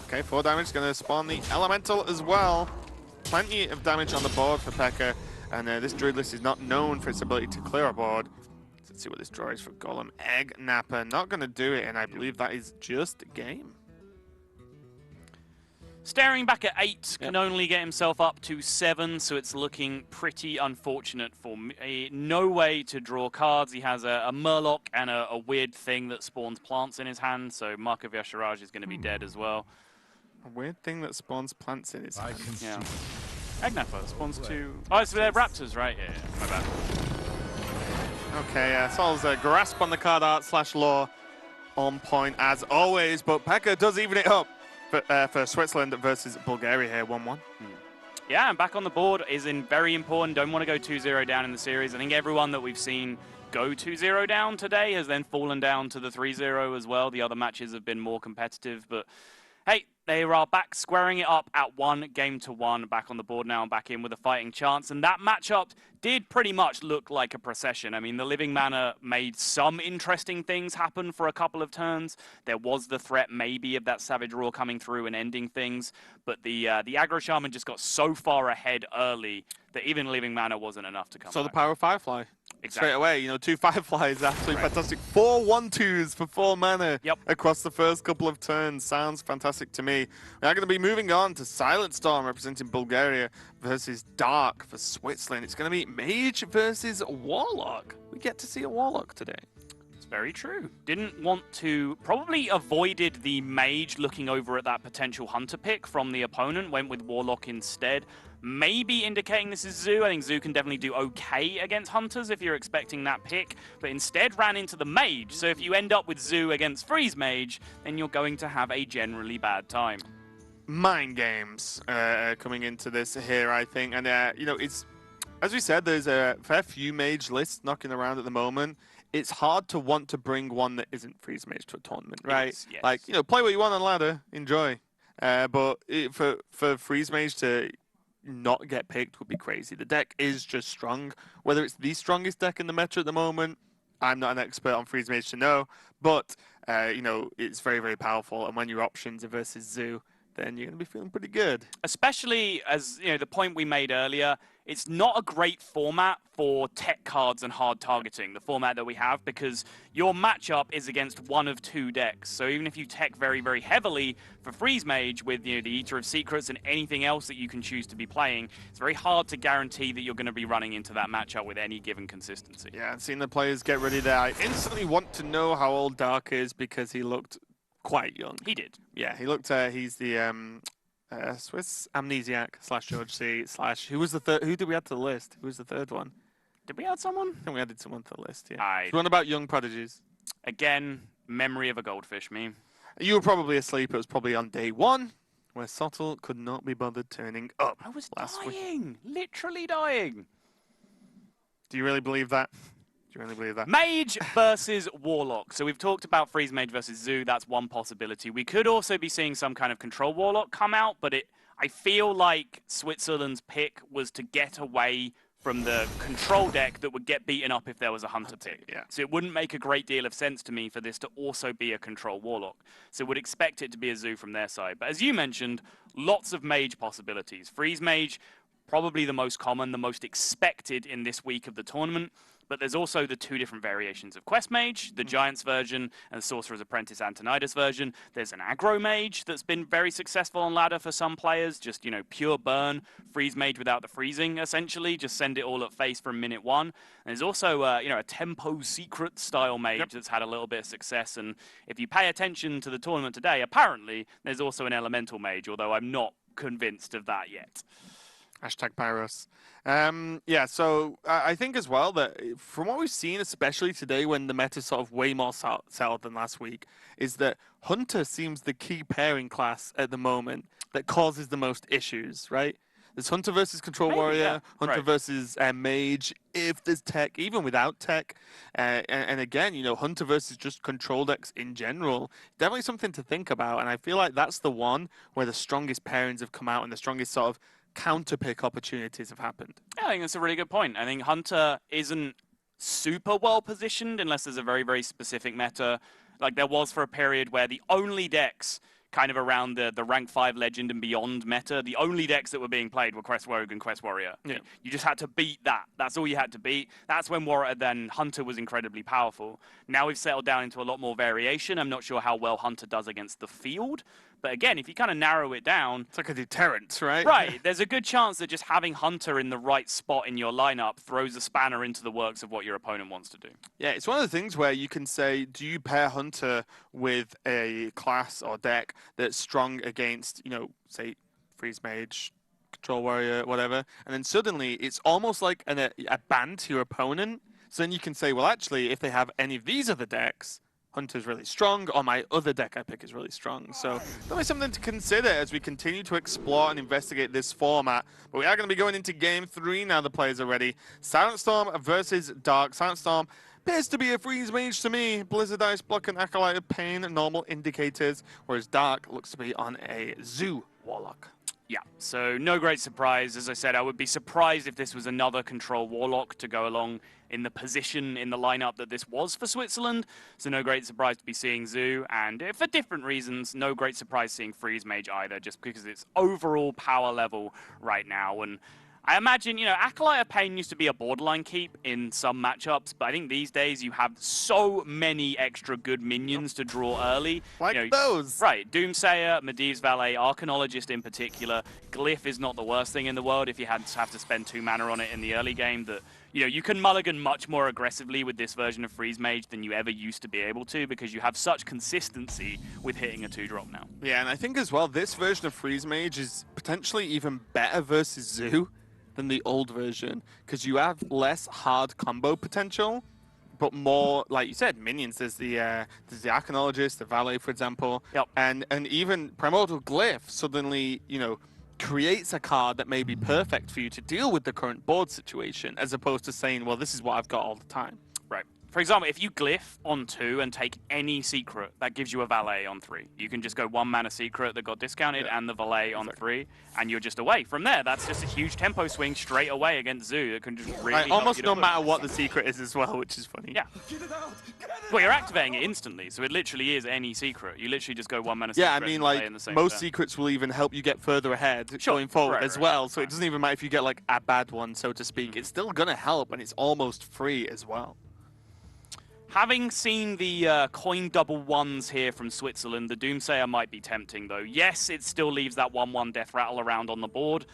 Okay, 4 damage, going to spawn the Elemental as well. Plenty of damage on the board for Pekka, and this Druidless is not known for its ability to clear a board. Let's see what this draw is for Golem. Egg Napper, not going to do it, and I believe that is just game. Staring back at 8, can only get himself up to 7, so it's looking pretty unfortunate for me. No way to draw cards. He has a Murloc and a weird thing that spawns plants in his hand, so Mark of Yasharaj is going to be dead as well. A weird thing that spawns plants in his hand. Yeah. Agnapper spawns 2... Oh, it's they're raptors, right? Yeah, my bad. Okay, Sol's grasp on the card art / lore on point as always, but Pekka does even it up for Switzerland versus Bulgaria here, 1-1. Yeah, and back on the board is very important. Don't want to go 2-0 down in the series. I think everyone that we've seen go 2-0 down today has then fallen down to the 3-0 as well. The other matches have been more competitive, but hey, they are back squaring it up at 1-1, back on the board now and back in with a fighting chance. And that matchup did pretty much look like a procession. I mean, the Living Mana made some interesting things happen for a couple of turns. There was the threat maybe of that Savage Roar coming through and ending things, but the Aggro Shaman just got so far ahead early that even Living Mana wasn't enough to come So back. the power of Firefly. Exactly. Straight away, 2 Fireflies, absolutely fantastic. 4 1/2s for 4 mana across the first couple of turns. Sounds fantastic to me. We are going to be moving on to Silent Storm representing Bulgaria versus Dark for Switzerland. It's going to be Mage versus Warlock. We get to see a Warlock today. It's very true. Didn't want to, probably avoided the Mage looking over at that potential Hunter pick from the opponent, went with Warlock instead. Maybe indicating this is Zoo. I think Zoo can definitely do okay against Hunters if you're expecting that pick, but instead ran into the Mage. So if you end up with Zoo against Freeze Mage, then you're going to have a generally bad time. mind games coming into this here, I think. And, you know, it's, as we said, there's a fair few mage lists knocking around at the moment. It's hard to want to bring one that isn't freeze mage to a tournament, right? Yes. Like, you know, play what you want on ladder, enjoy. But for freeze mage to not get picked would be crazy. The deck is just strong. Whether it's the strongest deck in the meta at the moment, I'm not an expert on freeze mage to know. But, you know, it's very, very powerful. And when your options are versus Zoo, then you're going to be feeling pretty good. Especially as, you know, the point we made earlier, it's not a great format for tech cards and hard targeting, the format that we have, because your matchup is against one of two decks. So even if you tech very, very heavily for Freeze Mage with, you know, the Eater of Secrets and anything else that you can choose to be playing, it's very hard to guarantee that you're going to be running into that matchup with any given consistency. Yeah, and seeing the players get ready there, I instantly want to know how old Dark is because he looked quite young. He did. Yeah, he looked, he's the Swiss Amnesiac / George C. / who was the third? Who did we add to the list? Who was the third one? Did we add someone? I think we added someone to the list, yeah. One about young prodigies. Again, memory of a goldfish, me. You were probably asleep. It was probably on day one, where Sottle could not be bothered turning up. I was dying. Literally dying. Do you really believe that? Do you really believe that? Mage versus Warlock. So we've talked about Freeze Mage versus Zoo. That's one possibility. We could also be seeing some kind of Control Warlock come out, but I feel like Switzerland's pick was to get away from the control deck that would get beaten up if there was a Hunter pick. Yeah. So it wouldn't make a great deal of sense to me for this to also be a Control Warlock. So would expect it to be a Zoo from their side. But as you mentioned, lots of Mage possibilities. Freeze Mage, probably the most common, the most expected in this week of the tournament. But there's also the two different variations of Quest Mage, the Giants version and the Sorcerer's Apprentice Antonidas version. There's an Aggro Mage that's been very successful on ladder for some players. Just, you know, pure burn, Freeze Mage without the freezing, essentially. Just send it all at face from minute one. And there's also, you know, a Tempo Secret style Mage that's had a little bit of success. And if you pay attention to the tournament today, apparently there's also an Elemental Mage, although I'm not convinced of that yet. Hashtag Pyros. Yeah, so I think as well that from what we've seen, especially today when the meta is sort of way more settled than last week, is that Hunter seems the key pairing class at the moment that causes the most issues, right? There's Hunter versus Control Warrior, Hunter versus Mage, if there's tech, even without tech. And again, you know, Hunter versus just control decks in general, definitely something to think about. And I feel like that's the one where the strongest pairings have come out and the strongest sort of counter-pick opportunities have happened. Yeah, I think that's a really good point. I think Hunter isn't super well positioned unless there's a very, very specific meta. Like there was for a period where the only decks kind of around the rank 5 legend and beyond meta, the only decks that were being played were Quest Rogue and Quest Warrior. Yeah. You just had to beat that. That's all you had to beat. That's when then Hunter was incredibly powerful. Now we've settled down into a lot more variation. I'm not sure how well Hunter does against the field. But again, if you kind of narrow it down... It's like a deterrent, right? Right. There's a good chance that just having Hunter in the right spot in your lineup throws a spanner into the works of what your opponent wants to do. Yeah, it's one of the things where you can say, do you pair Hunter with a class or deck that's strong against, you know, say, Freeze Mage, Control Warrior, whatever, and then suddenly it's almost like a ban to your opponent. So then you can say, well, actually, if they have any of these other decks, Hunter's really strong, or my other deck I pick is really strong. So definitely something to consider as we continue to explore and investigate this format. But we are going to be going into Game 3 now the players are ready. Silent Storm versus Dark. Silent Storm appears to be a Freeze Mage to me. Blizzard Ice Block and Acolyte of Pain, normal indicators, whereas Dark looks to be on a Zoo Warlock. Yeah, so no great surprise. As I said, I would be surprised if this was another Control Warlock to go along in the position in the lineup that this was for Switzerland. So no great surprise to be seeing Zoo, and for different reasons, no great surprise seeing Freeze Mage either, just because it's overall power level right now. And I imagine, you know, Acolyte of Pain used to be a borderline keep in some matchups, but I think these days you have so many extra good minions to draw early. Like you know, those. Right. Doomsayer, Medivh's Valet, Arcanologist in particular. Glyph is not the worst thing in the world if you have to spend 2 mana on it in the early game. That, you know, you can mulligan much more aggressively with this version of Freeze Mage than you ever used to be able to, because you have such consistency with hitting a 2-drop now. Yeah, and I think as well, this version of Freeze Mage is potentially even better versus Zoo than the old version, because you have less hard combo potential, but more, like you said, minions. There's the Archaeologist, the Valet, for example. Yep. And even Primordial Glyph suddenly, creates a card that may be perfect for you to deal with the current board situation, as opposed to saying, well, this is what I've got all the time. Right. For example, if you glyph on 2 and take any secret, that gives you a Valet on 3. You can just go 1 mana secret that got discounted and the Valet on 3, and you're just away. From there, that's just a huge tempo swing straight away against Zoo that can just really almost no matter what the secret is as well, which is funny. Yeah. Well, you're activating it instantly, so it literally is any secret. You literally just go 1 mana secret. Yeah, I mean, like, most secrets will even help you get further ahead going forward as well, so it doesn't even matter if you get, like, a bad one, so to speak. It's still going to help, and it's almost free as well. Having seen the coin double ones here from Switzerland, the Doomsayer might be tempting, though. Yes, it still leaves that 1/1 death rattle around on the board,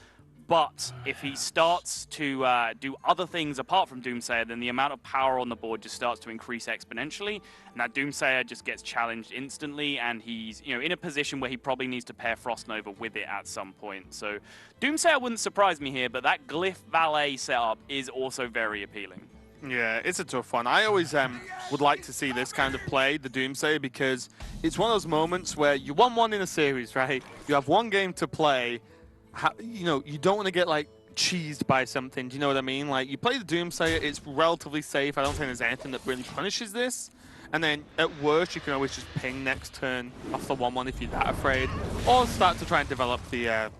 but if he starts to do other things apart from Doomsayer, then the amount of power on the board just starts to increase exponentially, and that Doomsayer just gets challenged instantly, and he's in a position where he probably needs to pair Frost Nova with it at some point. So Doomsayer wouldn't surprise me here, but that Glyph Valet setup is also very appealing. Yeah, it's a tough one. I always would like to see this kind of play, the Doomsayer, because it's one of those moments where you won one in a series, right? You have one game to play. You don't want to get, like, cheesed by something. Do you know what I mean? Like, you play the Doomsayer, it's relatively safe. I don't think there's anything that really punishes this. And then, at worst, you can always just ping next turn off the 1/1 if you're that afraid. Or start to try and develop the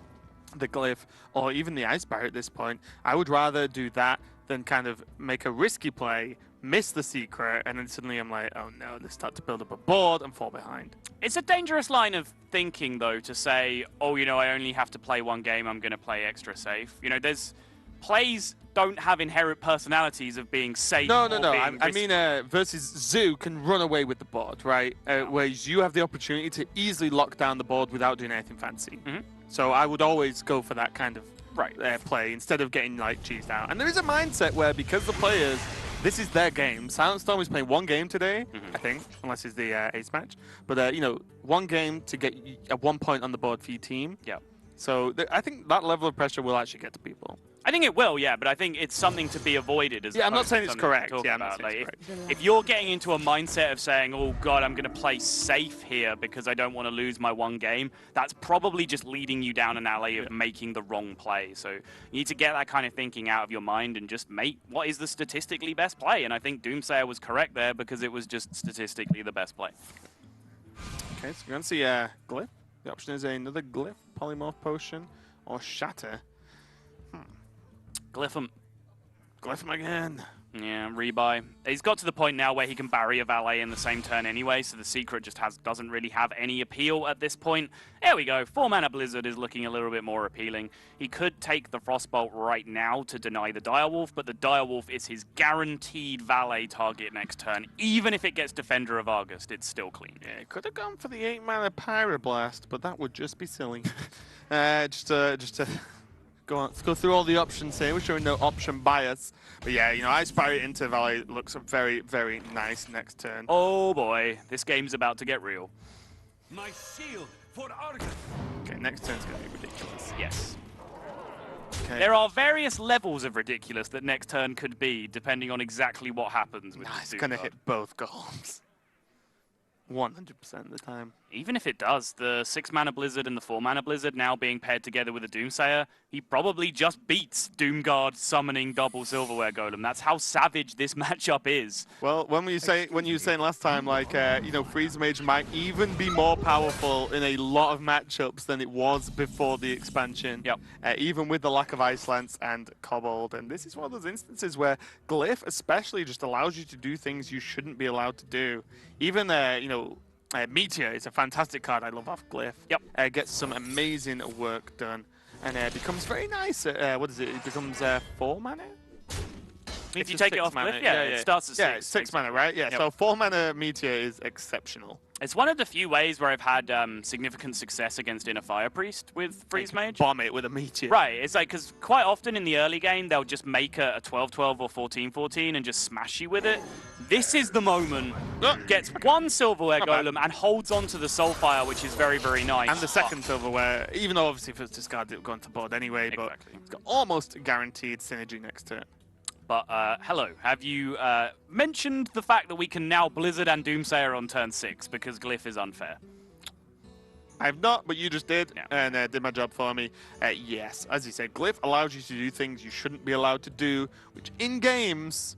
Glyph, or even the Ice Barrier at this point. I would rather do that than kind of make a risky play, miss the secret, and then suddenly I'm like, oh no, they start to build up a board and fall behind. It's a dangerous line of thinking, though, to say, oh, I only have to play one game, I'm going to play extra safe. There's plays don't have inherent personalities of being safe. No. I mean, versus Zoo can run away with the board, right? Whereas you have the opportunity to easily lock down the board without doing anything fancy. So I would always go for that kind of play instead of getting, like, cheesed out. And there is a mindset where, because the players, this is their game. Silent Storm is playing one game today, I think, unless it's the ace match. But, one game to get a 1 point on the board for your team. Yeah. So I think that level of pressure will actually get to people. I think it will, yeah, but I think it's something to be avoided. I'm not saying it's correct. If you're getting into a mindset of saying, oh, God, I'm going to play safe here because I don't want to lose my one game, that's probably just leading you down an alley of making the wrong play. So you need to get that kind of thinking out of your mind and just make what is the statistically best play. And I think Doomsayer was correct there because it was just statistically the best play. Okay, so we're going to see Glyph. The option is another Glyph, Polymorph Potion, or Shatter. Glyph him. Glyph him again. Yeah, rebuy. He's got to the point now where he can bury a Valet in the same turn anyway, so the secret just doesn't really have any appeal at this point. There we go. 4 mana Blizzard is looking a little bit more appealing. He could take the Frostbolt right now to deny the Direwolf, but the Direwolf is his guaranteed Valet target next turn. Even if it gets Defender of August, it's still clean. Yeah, could have gone for the 8 mana Pyroblast, but that would just be silly. just to let's go through all the options here. We're showing no option bias. But yeah, Ice Barrier into Valet looks very, very nice next turn. Oh boy, this game's about to get real. My shield for Argus. Okay, next turn's going to be ridiculous. Yes. Okay. There are various levels of ridiculous that next turn could be, depending on exactly what happens with it's going to hit both golems. 100% of the time. Even if it does, the 6 mana Blizzard and the 4 mana Blizzard now being paired together with a Doomsayer, he probably just beats Doomguard summoning double Silverware Golem. That's how savage this matchup is. Well, when you were saying last time, like, Freeze Mage might even be more powerful in a lot of matchups than it was before the expansion. Yep. Even with the lack of Ice Lance and Kobold. And this is one of those instances where Glyph especially just allows you to do things you shouldn't be allowed to do. Even, Meteor is a fantastic card I love off Glyph. Yep. Gets some amazing work done. And becomes very nice. What is it? It becomes 4 mana? If you take it off Glyph, it starts at 6. Yeah, 6 mana, right? Yeah, so 4 mana Meteor is exceptional. It's one of the few ways where I've had significant success against Inner Fire Priest with Freeze Mage. Bomb it with a Meteor. Right, it's like, because quite often in the early game, they'll just make a 12-12 or 14-14 and just smash you with it. This is the moment. Gets 1 Silverware Golem and holds on to the Soulfire, which is very, very nice. And the second Silverware, even though obviously if it's discarded, it would go into board anyway, but it's got almost guaranteed synergy next turn. But hello, have you mentioned the fact that we can now Blizzard and Doomsayer on turn 6 because Glyph is unfair? I've not, but you just did, yeah. and did my job for me. Yes, as you said, Glyph allows you to do things you shouldn't be allowed to do, which in games,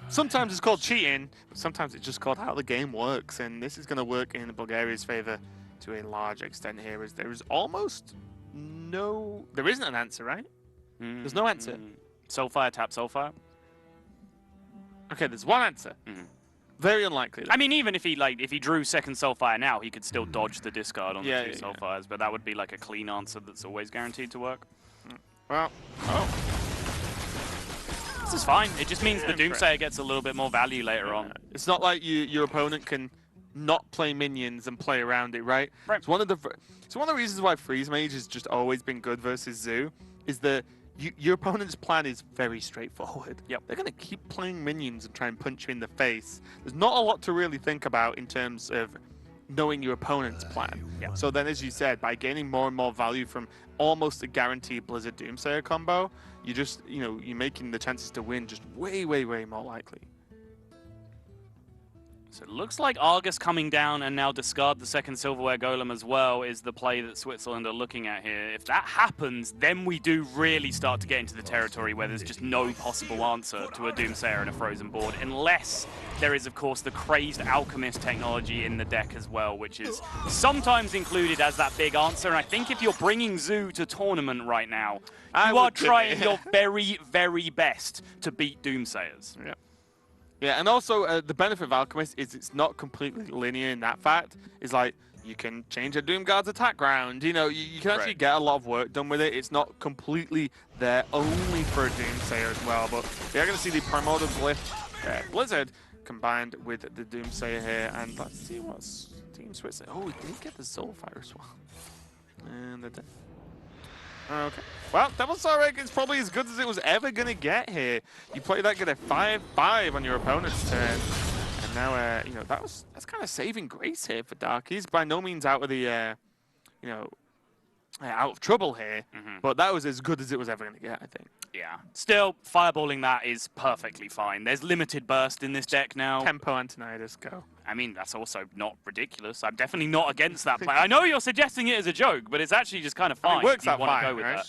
sometimes it's called cheating, but sometimes it's just called how the game works, and this is going to work in Bulgaria's favor to a large extent here, as there is almost no... There isn't an answer, right? There's no answer. Soulfire, tap Soulfire. Okay, there's one answer. Very unlikely. I mean, even if he drew second Soulfire now, he could still dodge the discard on the two Soulfires, but that would be like a clean answer that's always guaranteed to work. Well, this is fine. It just means the Doomsayer gets a little bit more value later on. It's not like your opponent can not play minions and play around it, right? It's one of the reasons why Freeze Mage has just always been good versus Zoo, is that your opponent's plan is very straightforward. Yep. They're going to keep playing minions and try and punch you in the face. There's not a lot to really think about in terms of knowing your opponent's plan. Yep. So then, as you said, by gaining more and more value from almost a guaranteed Blizzard Doomsayer combo, you just, you're making the chances to win just way, way, way more likely. So it looks like Argus coming down and now discard the second Silverware Golem as well is the play that Switzerland are looking at here. If that happens, then we do really start to get into the territory where there's just no possible answer to a Doomsayer and a Frozen board, unless there is, of course, the crazed Alchemist technology in the deck as well, which is sometimes included as that big answer. And I think if you're bringing Zoo to tournament right now, you are trying your very, very best to beat Doomsayers. Yeah. Yeah, and also the benefit of Alchemist is it's not completely linear in that fact. It's like, you can change a Doomguard's attack round. You can actually get a lot of work done with it. It's not completely there only for a Doomsayer as well. But we are going to see the Primordial Glyph Blizzard combined with the Doomsayer here. And let's see what's Team Switzerland. Oh, we did get the Soulfire as well. And the okay. Well, Devil Sorek is probably as good as it was ever going to get here. You play that, get a 5/5 on your opponent's turn. And now, that's kind of saving grace here for Darkies. By no means out of the, out of trouble here. But that was as good as it was ever going to get, I think. Yeah. Still, fireballing that is perfectly fine. There's limited burst in this deck now. Tempo Antonidas, go. I mean, that's also not ridiculous. I'm definitely not against that play. I know you're suggesting it as a joke, but it's actually just kind of fine. I mean, it works out fine, go with right?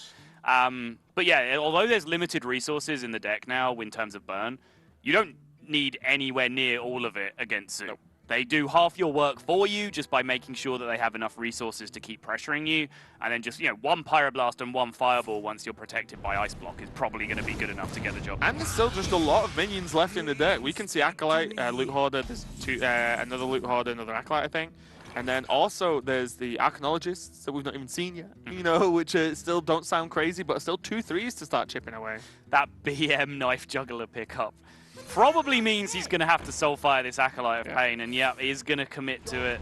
That. But yeah, although there's limited resources in the deck now in terms of burn, you don't need anywhere near all of it against Zoo. Nope. They do half your work for you just by making sure that they have enough resources to keep pressuring you. And then just, one Pyroblast and one Fireball once you're protected by Ice Block is probably going to be good enough to get the job. And there's still just a lot of minions left in the deck. We can see Acolyte, Loot Hoarder, there's another Loot Hoarder, another Acolyte, I think. And then also there's the Archaeologists that we've not even seen yet, which still don't sound crazy, but still 2/3s to start chipping away. That BM Knife Juggler pickup probably means he's going to have to Soulfire this Acolyte of Pain, and yeah, he's going to commit to it.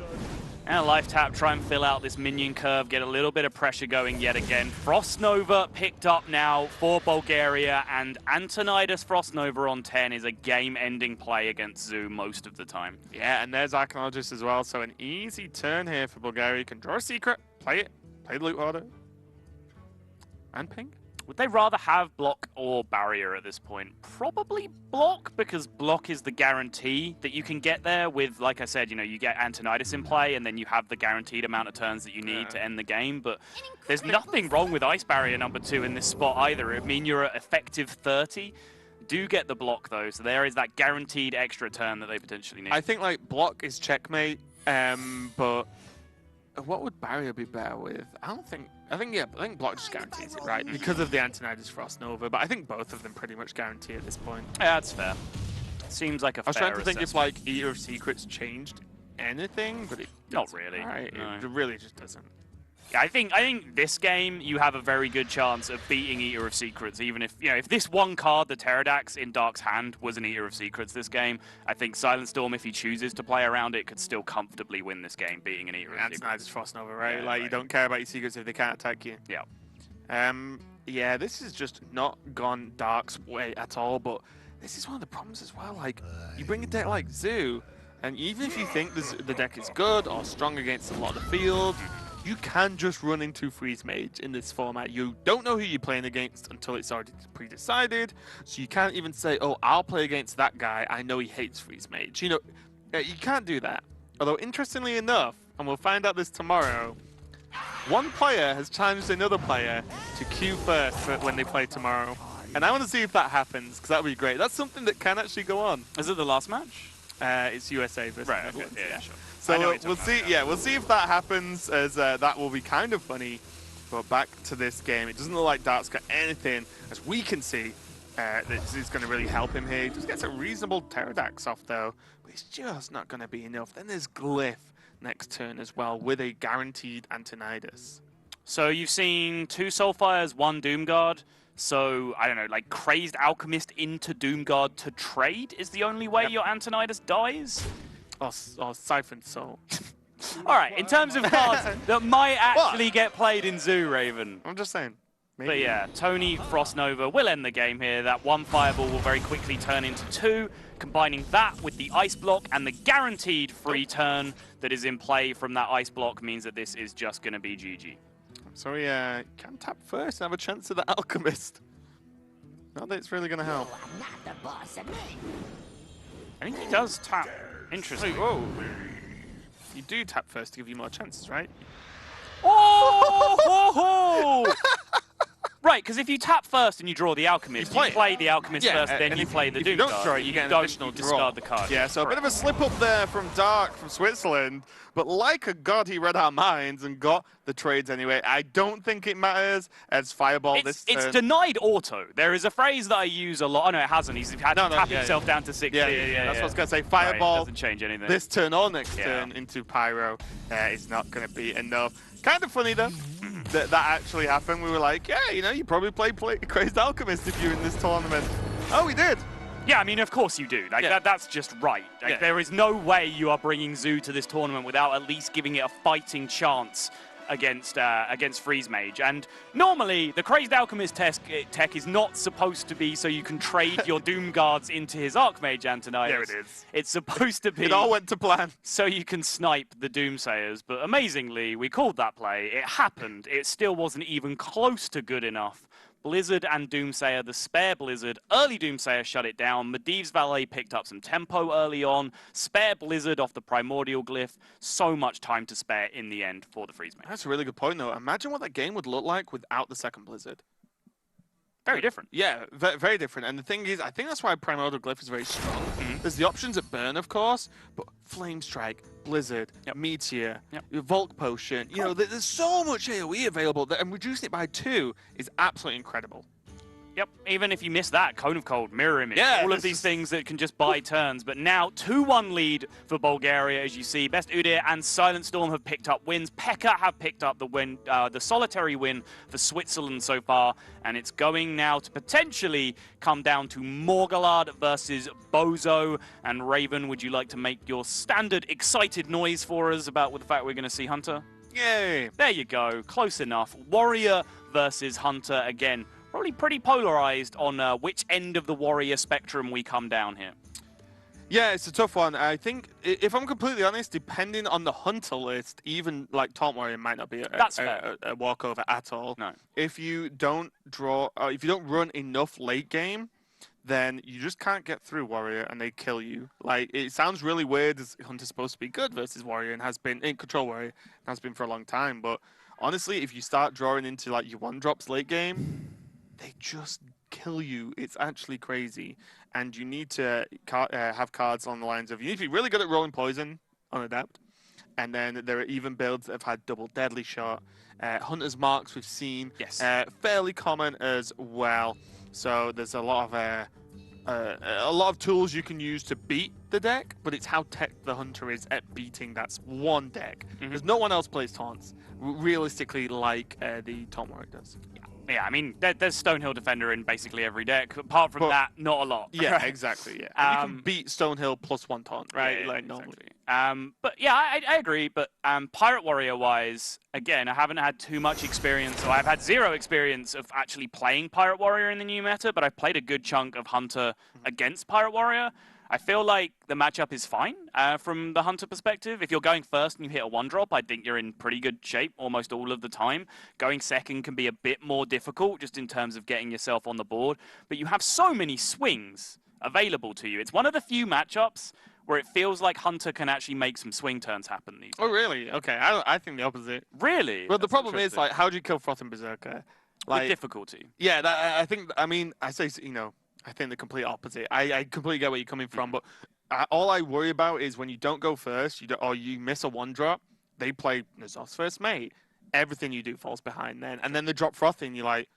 And Life Tap, try and fill out this minion curve, get a little bit of pressure going yet again. Frost Nova picked up now for Bulgaria, and Antonidas Frost Nova on 10 is a game-ending play against Zoo most of the time. Yeah, and there's Archaeologist as well, so an easy turn here for Bulgaria. You can draw a secret, play it, play the Loot Hoarder, and ping. Would they rather have block or barrier at this point? Probably block, because block is the guarantee that you can get there with, like I said, you get Antonidas in play, and then you have the guaranteed amount of turns that you need to end the game. But there's nothing wrong with Ice Barrier #2 in this spot either. I mean, you're at effective 30. Do get the block, though, so there is that guaranteed extra turn that they potentially need. I think, block is checkmate, but what would barrier be better with? I think block just guarantees it, right? Because of the Antonidas Frost Nova, but I think both of them pretty much guarantee at this point. Yeah, that's fair. Seems like a fair I was trying to think assessment. if, Eater of Secrets changed anything, but it not really. Right? No. It really just doesn't. I think this game you have a very good chance of beating Eater of Secrets, even if if this one card, the Pterodax in Dark's hand, was an Eater of Secrets this game. I think Silent Storm, if he chooses to play around it, could still comfortably win this game, beating an Eater of Secrets. That's Frost Nova, right? Yeah, you don't care about your secrets if they can't attack you. Yeah. Yeah, this has just not gone Dark's way at all, but this is one of the problems as well. You bring a deck like Zoo, and even if you think the deck is good or strong against a lot of the field, you can just run into Freeze Mage in this format. You don't know who you're playing against until it's already pre-decided, so you can't even say, oh, I'll play against that guy, I know he hates Freeze Mage. You know, you can't do that. Although, interestingly enough, and we'll find out this tomorrow, one player has challenged another player to queue first for when they play tomorrow. And I want to see if that happens, because that would be great. That's something that can actually go on. Is it the last match? It's USA versus Netherlands. Okay. Yeah, sure. So we'll see. Yeah, we'll see if that happens, as that will be kind of funny. But back to this game, it doesn't look like Dark's got anything, as we can see. This is going to really help him here. He just gets a reasonable Pterodax off though, but it's just not going to be enough. Then there's Glyph next turn as well, with a guaranteed Antonidas. So you've seen 2 Soulfires, 1 Doomguard. So, I don't know, like Crazed Alchemist into Doomguard to trade is the only way your Antonidas dies? Or Siphoned Soul. Alright, in terms of cards that might actually get played in Zoo, Raven. I'm just saying. Maybe. But yeah, Tony Frostnova will end the game here. That 1 Fireball will very quickly turn into 2. Combining that with the Ice Block and the guaranteed free turn that is in play from that Ice Block means that this is just going to be GG. So he can tap first and have a chance at the Alchemist. Not that it's really going to help. I think he does tap. Interesting. Whoa. You do tap first to give you more chances, right? Oh! Right, because if you tap first and you draw the Alchemist, you play the Alchemist first, then you play the Doom Doom card. draw it, you get an additional draw. Discard the card. Yeah, so a bit of a slip up there from Dark from Switzerland, but like a god, he read our minds and got the trades anyway. I don't think it matters as Fireball this turn. It's denied auto. There is a phrase that I use a lot. Oh no, it hasn't. He's had to tap himself down to 60. Yeah, that's what I was going to say. Fireball doesn't change anything. This turn or next turn into Pyro is not going to be enough. Kind of funny though. That actually happened. We were like, yeah, you know, you probably play Crazed Alchemist if you're in this tournament. Oh, we did. Yeah, I mean, of course you do. Like that's just right. Like, there is no way you are bringing Zoo to this tournament without at least giving it a fighting chance against Freeze Mage. And normally, the Crazed Alchemist tech is not supposed to be so you can trade your Doom Guards into his Archmage Antonidas. There it is. It's supposed to be... It all went to plan. So you can snipe the Doomsayers. But amazingly, we called that play. It happened. It still wasn't even close to good enough. Blizzard and Doomsayer, the spare Blizzard. Early Doomsayer shut it down. Medivh's Valet picked up some tempo early on. Spare Blizzard off the Primordial Glyph. So much time to spare in the end for the Freeze Mage. That's a really good point, though. Imagine what that game would look like without the second Blizzard. Very different. Yeah, very different. And the thing is, I think that's why Primordial Glyph is very strong. There's the options at burn, of course, but Flame Strike, Blizzard, Meteor, Volk Potion, you know, there's so much AoE available, and reducing it by 2 is absolutely incredible. Yep, even if you miss that, Cone of Cold, Mirror Image, all of these things that can just buy turns. But now, 2-1 lead for Bulgaria, as you see. Best Udyr and Silent Storm have picked up wins. Pekka have picked up the win, the solitary win for Switzerland so far. And it's going now to potentially come down to Morgulard versus Bozo. And Raven, would you like to make your standard excited noise for us about the fact we're going to see Hunter? Yay! There you go, close enough. Warrior versus Hunter again. Probably pretty polarized on which end of the Warrior spectrum we come down here. Yeah, it's a tough one. I think, if I'm completely honest, depending on the Hunter list, even like Taunt Warrior might not be a walkover at all. No. If you don't if you don't run enough late game, then you just can't get through Warrior and they kill you. Like, it sounds really weird as Hunter's supposed to be good versus Warrior and has been in Control Warrior, has been for a long time. But honestly, if you start drawing into like your 1-drops late game, they just kill you. It's actually crazy. And you need to have cards on the lines of, you need to be really good at rolling poison on Adapt. And then there are even builds that have had double deadly shot. Hunter's Marks we've seen. Yes. Fairly common as well. So there's a lot of tools you can use to beat the deck, but it's how tech the Hunter is at beating that one deck. There's no one else plays taunts realistically like the Taunt Warrior does. Yeah, I mean, there's Stonehill Defender in basically every deck. Apart from that, not a lot. Yeah, exactly, yeah. You can beat Stonehill plus 1 taunt, right? Yeah, like exactly. normally. But yeah, I agree. But Pirate Warrior-wise, again, I haven't had too much experience. So I've had 0 experience of actually playing Pirate Warrior in the new meta, but I've played a good chunk of Hunter against Pirate Warrior. I feel like the matchup is fine from the Hunter perspective. If you're going first and you hit a 1-drop, I think you're in pretty good shape almost all of the time. Going second can be a bit more difficult just in terms of getting yourself on the board. But you have so many swings available to you. It's one of the few matchups where it feels like Hunter can actually make some swing turns happen these days. Oh, really? Okay, I think the opposite. Really? Well, the problem is, like, how do you kill Froth and Berserker? Like, with difficulty. Yeah, I say, you know, I think the complete opposite. I completely get where you're coming from, but all I worry about is when you don't go first, or you miss a 1-drop, they play N'Zoth's first mate. Everything you do falls behind then. And then they drop Froth and you're like,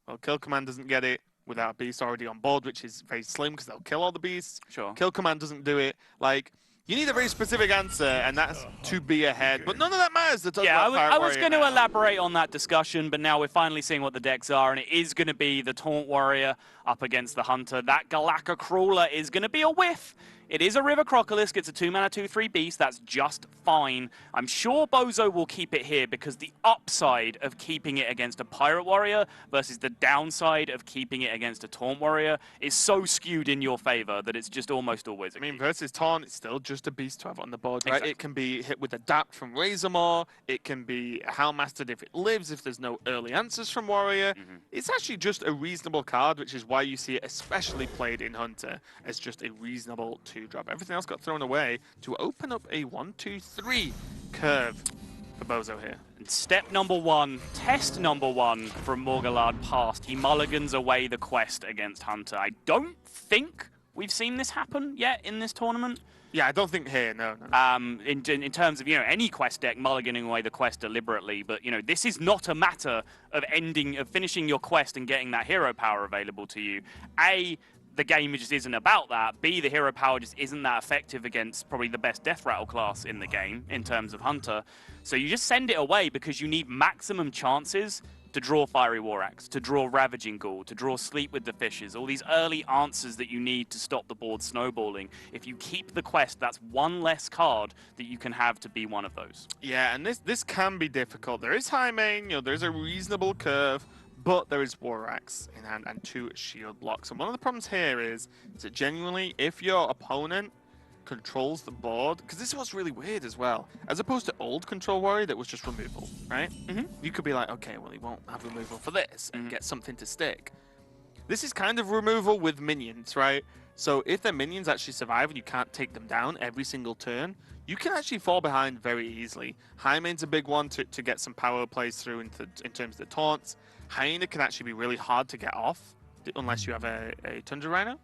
well, Kill Command doesn't get it without a beast already on board, which is very slim because they'll kill all the beasts. Sure. Kill Command doesn't do it. Like, you need a very specific answer, and that's to be ahead. But none of that matters. Yeah, I was going to elaborate on that discussion, but now we're finally seeing what the decks are, and it is going to be the Taunt Warrior up against the Hunter. That Galaka Crawler is going to be a whiff. It is a River Crocolisk. It's a 2-mana 2/3 beast. That's just fine. I'm sure Bozo will keep it here because the upside of keeping it against a Pirate Warrior versus the downside of keeping it against a Taunt Warrior is so skewed in your favor that it's just almost always a keep. Versus Taunt, it's still just a beast to have on the board, right? Exactly. It can be hit with Adapt from Razormaw. It can be Houndmastered if it lives, if there's no early answers from Warrior. It's actually just a reasonable card, which is why you see it especially played in Hunter as just a reasonable 2-drop. Everything else got thrown away to open up a 1-2-3 curve for Bozo here. And step number 1, test number 1 from Morgulard passed. He mulligans away the quest against Hunter. I don't think we've seen this happen yet in this tournament. Yeah, I don't think here, no. In terms of, you know, any quest deck mulliganing away the quest deliberately, but, you know, this is not a matter of finishing your quest and getting that hero power available to you. A, the game just isn't about that. B, the hero power just isn't that effective against probably the best Death Rattle class in the game in terms of Hunter. So you just send it away because you need maximum chances to draw Fiery War Axe, to draw Ravaging Ghoul, to draw Sleep with the Fishes, all these early answers that you need to stop the board snowballing. If you keep the quest, that's one less card that you can have to be one of those. Yeah, and this can be difficult. There is high main, you know, there's a reasonable curve, but there is War Axe in hand and 2 shield blocks. And one of the problems here is that genuinely, if your opponent controls the board, because this is what's really weird as well, as opposed to old Control Warrior that was just removal, right? You could be like, okay, well, he won't have removal for this and get something to stick. This is kind of removal with minions, right? So if their minions actually survive and you can't take them down every single turn, you can actually fall behind very easily. High main's a big one to get some power plays through in terms of the taunts. Hyena can actually be really hard to get off unless you have a Tundra Rhino.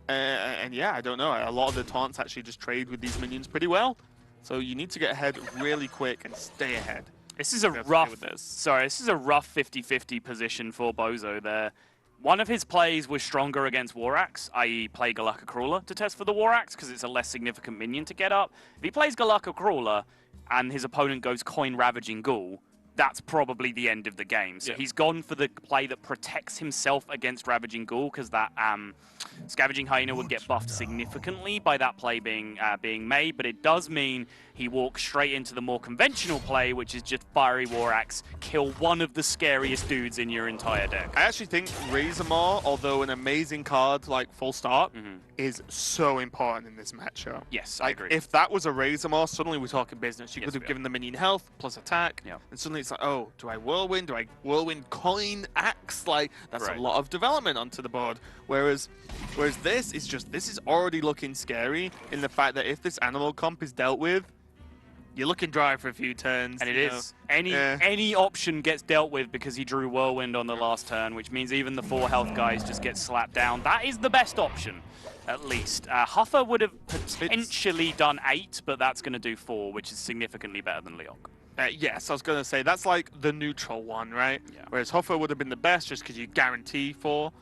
And yeah, I don't know. A lot of the taunts actually just trade with these minions pretty well. So you need to get ahead really quick and stay ahead. This is a rough 50-50 position for Bozo there. One of his plays was stronger against War Axe, i.e. play Galaka Crawler to test for the War Axe because it's a less significant minion to get up. If he plays Galaka Crawler and his opponent goes Coin Ravaging Ghoul, that's probably the end of the game. So he's gone for the play that protects himself against Ravaging Ghoul because that Scavenging Hyena would get buffed significantly by that play being made, but it does mean he walks straight into the more conventional play, which is just Fiery War Axe, kill one of the scariest dudes in your entire deck. I actually think Razormaw, although an amazing card, like full start, is so important in this matchup. Yes, like, I agree. If that was a Razormaw, suddenly we're talking business. You could have given the minion health plus attack, and suddenly it's like, oh, do I Whirlwind? Do I Whirlwind Coin Axe? Like, that's a lot of development onto the board. Whereas this is already looking scary in the fact that if this animal comp is dealt with, you're looking dry for a few turns. And it is. Any option gets dealt with because he drew Whirlwind on the last turn, which means even the 4 health guys just get slapped down. That is the best option, at least. Huffer would have potentially done 8, but that's going to do 4, which is significantly better than Leok. Yes, I was going to say, that's like the neutral one, right? Yeah. Whereas Huffer would have been the best just because you guarantee 4.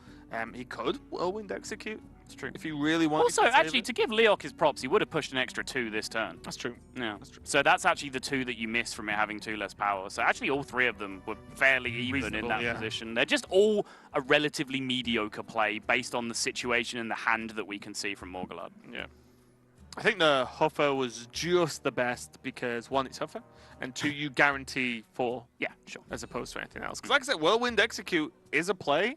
He could Whirlwind Execute. It's true. If you really want. Also, actually, to give Leok his props, he would have pushed an extra 2 this turn. That's true. Yeah. That's true. So that's actually the 2 that you missed from it having 2 less power. So actually, all 3 of them were fairly even in that position. They're just all a relatively mediocre play based on the situation and the hand that we can see from Morgulard. Yeah. I think the Huffer was just the best because 1, it's Huffer, and 2, you guarantee 4. Yeah, sure. As opposed to anything else. Because like I said, Whirlwind Execute is a play.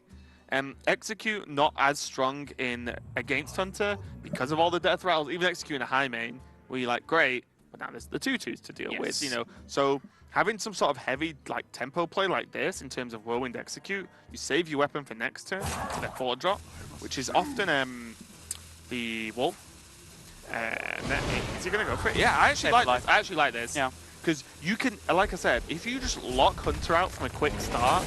Execute not as strong in against Hunter because of all the death rattles. Even Execute in a high main, where you're like, great, but now there's the 2/2s to deal with, you know. So having some sort of heavy like tempo play like this in terms of Whirlwind Execute, you save your weapon for next turn, the 4-drop, which is often the Wolf. Is he gonna go for it? Yeah, I actually like this. I actually like this. Yeah. Because you can, like I said, if you just lock Hunter out from a quick start,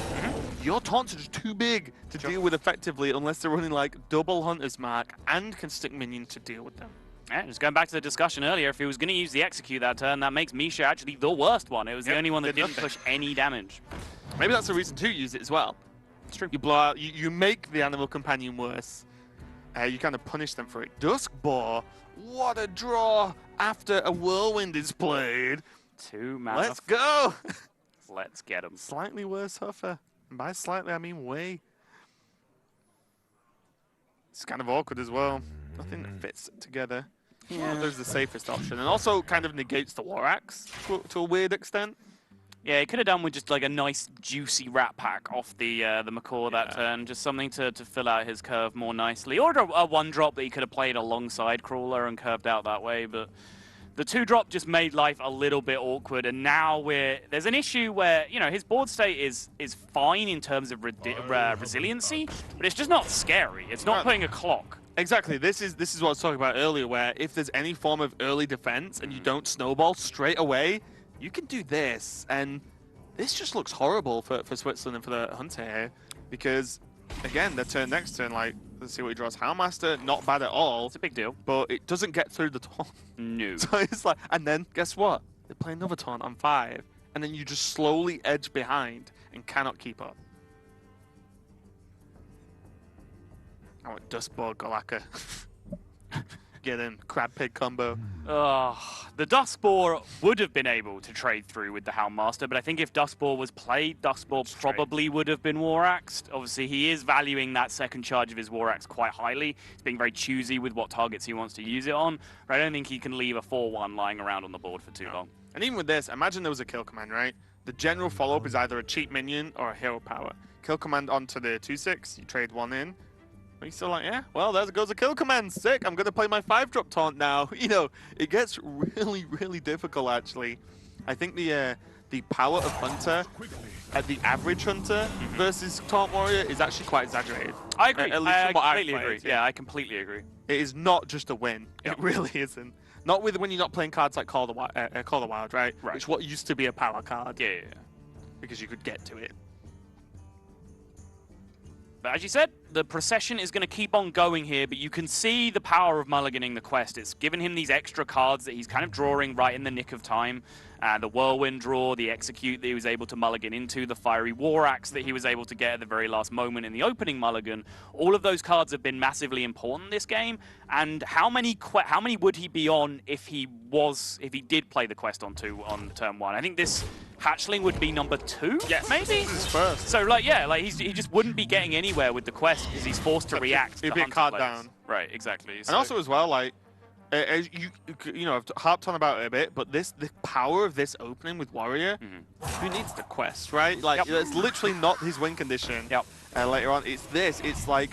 your taunts are just too big to deal with effectively unless they're running like double Hunter's Mark and can stick minion to deal with them. Yeah, just going back to the discussion earlier, if he was going to use the Execute that turn, that makes Misha actually the worst one. It was the only one that didn't push any damage. Maybe that's the reason to use it as well. It's true. You blow out, you make the Animal Companion worse. You kind of punish them for it. Duskboar, what a draw after a Whirlwind is played. 2 mana. Let's go. Let's get him. Slightly worse Huffer. And by slightly, I mean way. It's kind of awkward as well. Nothing that fits together. Yeah, there's the safest option. And also kind of negates the War Axe to a weird extent. Yeah, he could have done with just like a nice juicy Rat Pack off the Macaw that turn. Just something to fill out his curve more nicely. Or a 1-drop that he could have played alongside Crawler and curved out that way. But the 2-drop just made life a little bit awkward, and now there's an issue where, you know, his board state is fine in terms of resiliency, but it's just not scary. It's not putting a clock. Exactly. This is what I was talking about earlier, where if there's any form of early defense and you don't snowball straight away, you can do this, and this just looks horrible for Switzerland and for the Hunter here, because again, the next turn, like, let's see what he draws. Houndmaster, not bad at all. It's a big deal. But it doesn't get through the taunt. No. So it's like, and then guess what? They play another taunt on 5, and then you just slowly edge behind and cannot keep up. I want Duskboar Golaka. Get in, Crab Pig combo. The Duskboar would have been able to trade through with the Houndmaster, but I think if Duskboar was played, Duskboar probably would have been War Axed. Obviously, he is valuing that second charge of his War Axe quite highly. He's being very choosy with what targets he wants to use it on, but I don't think he can leave a 4/1 lying around on the board for too long. And even with this, imagine there was a kill command, right? The general follow-up is either a cheap minion or a hero power. Kill command onto the 2/6, you trade 1 in. But he's still like, yeah, well, there goes a kill command. Sick. I'm going to play my 5-drop taunt now. You know, it gets really, really difficult, actually. I think the power of Hunter at the average Hunter versus Taunt Warrior is actually quite exaggerated. I agree. I completely agree. Yeah, I completely agree. It is not just a win. It really isn't. Not when you're not playing cards like Call the Wild, right? Which what used to be a power card. Yeah. Because you could get to it. But as you said, the procession is going to keep on going here, but you can see the power of mulliganing the quest. It's given him these extra cards that he's kind of drawing right in the nick of time. The Whirlwind draw, the Execute that he was able to mulligan into, the Fiery War Axe that he was able to get at the very last moment in the opening mulligan. All of those cards have been massively important this game. And how many would he be on if he did play the quest on turn 1? I think this Hatchling would be number 2, maybe? This is first. So, he just wouldn't be getting anywhere with the quest because he's forced to react to It'd be a card down. Right, exactly. And also as well, like, as you know, I've harped on about it a bit, but the power of this opening with Warrior, who needs the quest, right? Like, it's literally not his win condition. Later on, it's this. It's like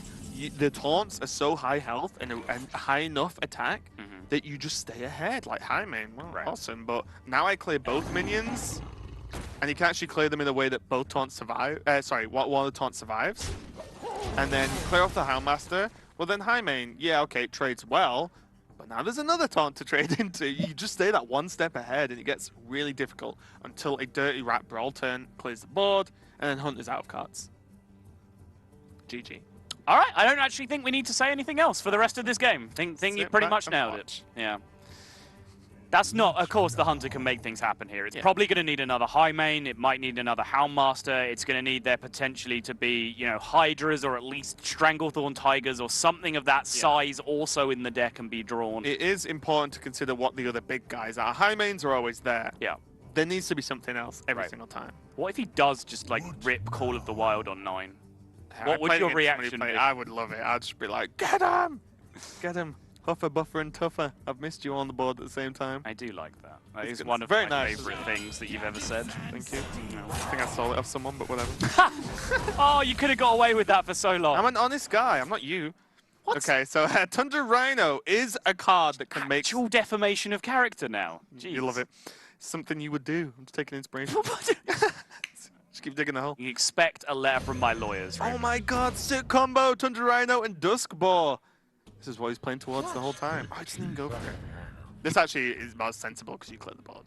the taunts are so high health and high enough attack that you just stay ahead. Like, hi, man, well, awesome. But now I clear both minions, and you can actually clear them in a way that both taunts survive. One of the taunts survives, and then clear off the Houndmaster. Well, then, hi, main. Yeah, okay, it trades well. But now there's another taunt to trade into. You just stay that one step ahead, and it gets really difficult until a Dirty Rat Brawl turn clears the board, and then Hunter's out of cards. GG. All right, I don't actually think we need to say anything else for the rest of this game. Think you pretty much nailed it. Yeah. That's not, of course, the Hunter can make things happen here. It's probably going to need another high main. It might need another Houndmaster. It's going to need there potentially to be, you know, Hydras or at least Stranglethorn Tigers or something of that size also in the deck and be drawn. It is important to consider what the other big guys are. High mains are always there. Yeah. There needs to be something else every single time. What if he does just, like, rip Call of the Wild on 9? What would your reaction be? I would love it. I'd just be like, get him! Get him. Huffer, Buffer, and Tougher. I've missed you on the board at the same time. I do like that. That is good. one of Very my nice. favorite things that you've ever said. Thank you. I think I stole it off someone, but whatever. Oh, you could have got away with that for so long. I'm an honest guy. I'm not you. What? Okay, so Tundra Rhino is a card that can make... Actual defamation of character now. Jeez. You love it. Something you would do. I'm just taking inspiration. Just keep digging the hole. You expect a letter from my lawyers, right? Oh my god, sick combo! Tundra Rhino and Duskboar. This is what he's playing towards the whole time. Oh, I just didn't go for it. This actually is more sensible because you clear the board.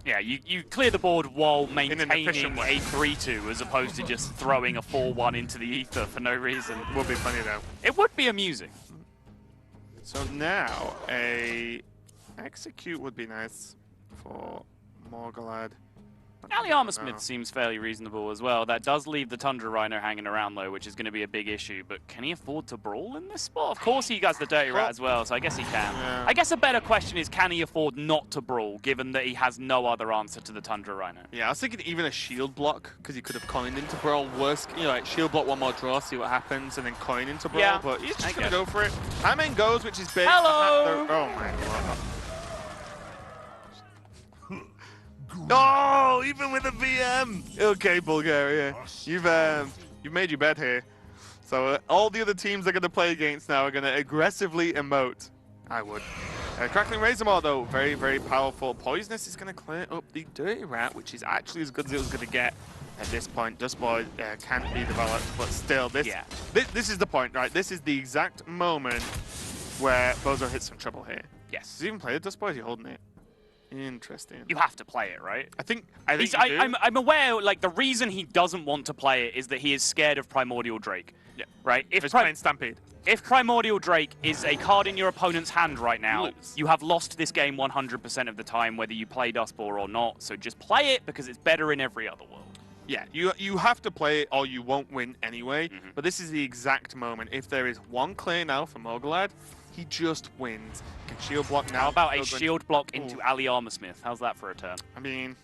Yeah, you clear the board while maintaining way. a 3-2 as opposed to just throwing a 4-1 into the ether for no reason. Would be funny though. It would be amusing. So now a execute would be nice for Morgulad. Ali Armorsmith seems fairly reasonable as well. That does leave the Tundra Rhino hanging around though, which is going to be a big issue. But can he afford to brawl in this spot? Of course he has the Dirty Rat as well, so I guess he can. Yeah. I guess a better question is, can he afford not to brawl, given that he has no other answer to the Tundra Rhino? Yeah, I was thinking even a shield block, because he could have coined into brawl. Worst, you know, like shield block one more draw, see what happens, and then coin into brawl. Yeah, but he's just going to go for it. Hamon goes, which is big. Hello! Oh my god. No, even with a VM. Okay, Bulgaria, you've made your bed here. So all the other teams they're going to play against now are going to aggressively emote. I would. Crackling Razormaw though, very, very powerful. Poisonous is going to clear up the Dirty Rat, which is actually as good as it was going to get at this point. Duskboar can't be developed, but still, this is the point, right? This is the exact moment where Bozo hits some trouble here. Yes. Does he even play the Duskboar? Is he holding it? Interesting. You have to play it, right? I think I'm aware, like, the reason he doesn't want to play it is that he is scared of Primordial Drake. Yeah. Right? If playing Stampede. If Primordial Drake is a card in your opponent's hand right now, you have lost this game 100% of the time, whether you play Duskboar or not. So just play it because it's better in every other world. Yeah, you have to play it or you won't win anyway. But this is the exact moment. If there is one clear now for Morgulad, he just wins. Can shield block now. How about a shield block into Ali Armorsmith? How's that for a turn? I mean,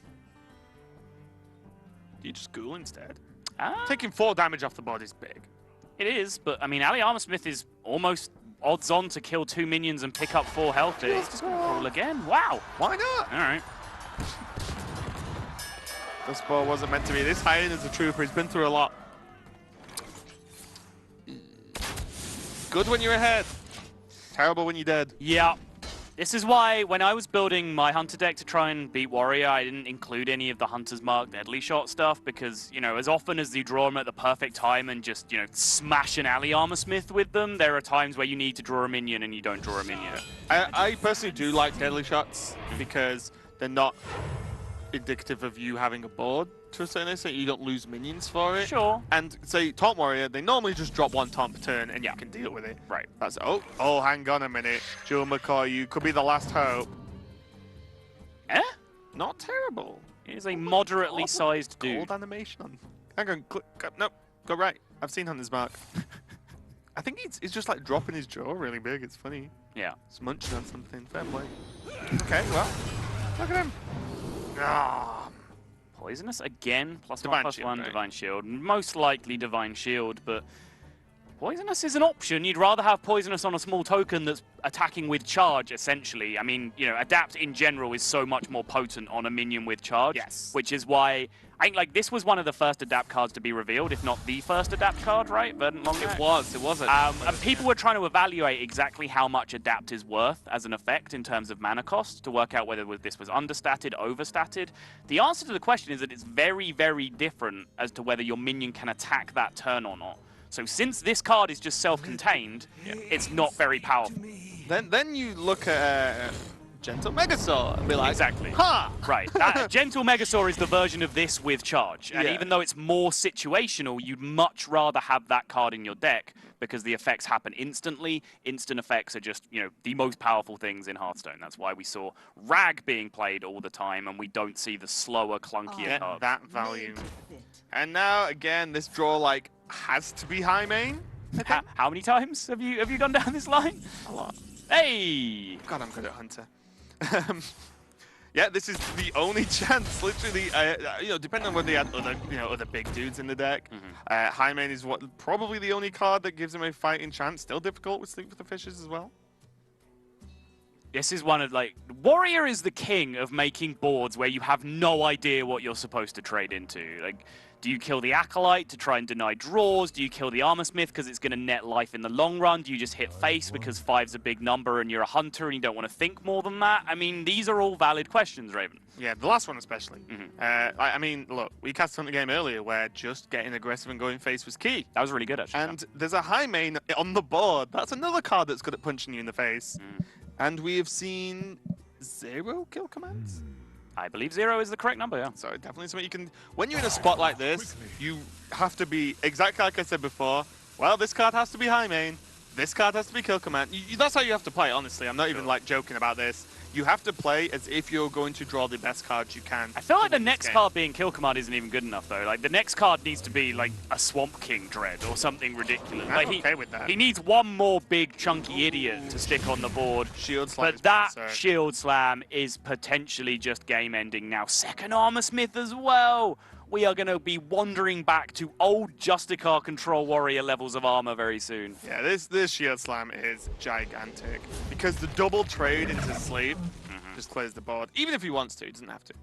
you just ghoul instead. Ah. Taking 4 damage off the board is big. It is, but I mean, Ali Armorsmith is almost odds on to kill 2 minions and pick up 4 health. He's just going to roll again. Wow. Why not? All right. Duskboar wasn't meant to be this high as a trooper. He's been through a lot. Good when you're ahead. Terrible when you're dead. Yeah. This is why when I was building my Hunter deck to try and beat Warrior, I didn't include any of the Hunter's Mark Deadly Shot stuff because, you know, as often as you draw them at the perfect time and just, you know, smash an Ali Armorsmith with them, there are times where you need to draw a minion and you don't draw a minion. I personally do like Deadly Shots because they're not indicative of you having a board to a certain extent. You don't lose minions for it. Sure. And say Taunt Warrior, they normally just drop 1 taunt per turn and you can deal with it. Right. That's oh, hang on a minute. Jewel McCoy, you could be the last hope. Eh? Not terrible. It is a moderately sized dude. Gold animation on. Hang on, click. Nope, go right. I've seen Hunter's Mark. I think it's just like dropping his jaw really big. It's funny. Yeah. It's munching on something. Fair play. Okay, well, look at him. Ah. Poisonous again, Divine +1/+1, Shield, right? Divine Shield. Most likely Divine Shield, but Poisonous is an option. You'd rather have Poisonous on a small token that's attacking with charge, essentially. I mean, you know, Adapt in general is so much more potent on a minion with charge. Yes. Which is why, I think, like, this was one of the first Adapt cards to be revealed, if not the first Adapt card, right? Verdant Longax? It was. And people were trying to evaluate exactly how much Adapt is worth as an effect in terms of mana cost to work out whether this was understated, overstated. The answer to the question is that it's very, very different as to whether your minion can attack that turn or not. So since this card is just self-contained, it's not very powerful. Then you look at Gentle Megasaur and be like, exactly. Ha! Right. Gentle Megasaur is the version of this with charge. And even though it's more situational, you'd much rather have that card in your deck because the effects happen instantly. Instant effects are just, you know, the most powerful things in Hearthstone. That's why we saw Rag being played all the time and we don't see the slower, clunkier cards. That value. And now, again, this draw, like, has to be high main. How many times have you gone down this line? A lot. Hey! God, I'm good at Hunter. Yeah, this is the only chance, literally. You know, depending on whether they had other, other big dudes in the deck. Highmane is probably the only card that gives him a fighting chance. Still difficult with Sleep with the Fishes as well. This is one of, like, Warrior is the king of making boards where you have no idea what you're supposed to trade into. Like, do you kill the Acolyte to try and deny draws? Do you kill the Armor Smith because it's going to net life in the long run? Do you just hit face because 5's a big number and you're a hunter and you don't want to think more than that? I mean, these are all valid questions, Raven. Yeah, the last one especially. I mean, look, we cast on the game earlier where just getting aggressive and going face was key. That was really good, actually. And there's a Highmane on the board. That's another card that's good at punching you in the face. And we have seen 0 kill commands. I believe 0 is the correct number, yeah. So definitely something you can... When you're in a spot like this, you have to be, exactly like I said before, well, this card has to be Highmane, this card has to be kill command. That's how you have to play, honestly. I'm not even, like, joking about this. You have to play as if you're going to draw the best cards you can. I feel like the next card being kill command isn't even good enough, though. Like, the next card needs to be, like, a Swamp King Dread or something ridiculous. I'm okay with that. He needs one more big, chunky idiot to stick on the board. Shield Slam. But that Shield Slam is potentially just game-ending now. Second Armor Smith as well. We are going to be wandering back to old Justicar Control Warrior levels of armor very soon. Yeah, this Shield Slam is gigantic. Because the double trade into Sleep just clears the board. Even if he wants to, he doesn't have to.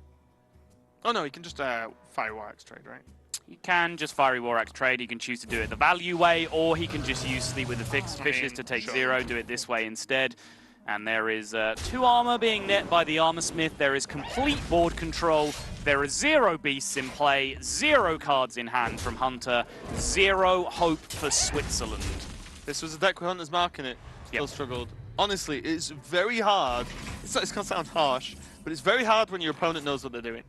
Oh no, he can just Fiery War Axe trade, right? He can just Fiery War Axe trade. He can choose to do it the value way, or he can just use Sleep with the Fishes to take 0, do it this way instead. And there is 2 armor being net by the Armor Smith. There is complete board control. There are 0 beasts in play, 0 cards in hand from Hunter, 0 hope for Switzerland. This was a deck with Hunter's Mark in it. Still struggled. Honestly, it's very hard. It's going to sound harsh, but it's very hard when your opponent knows what they're doing.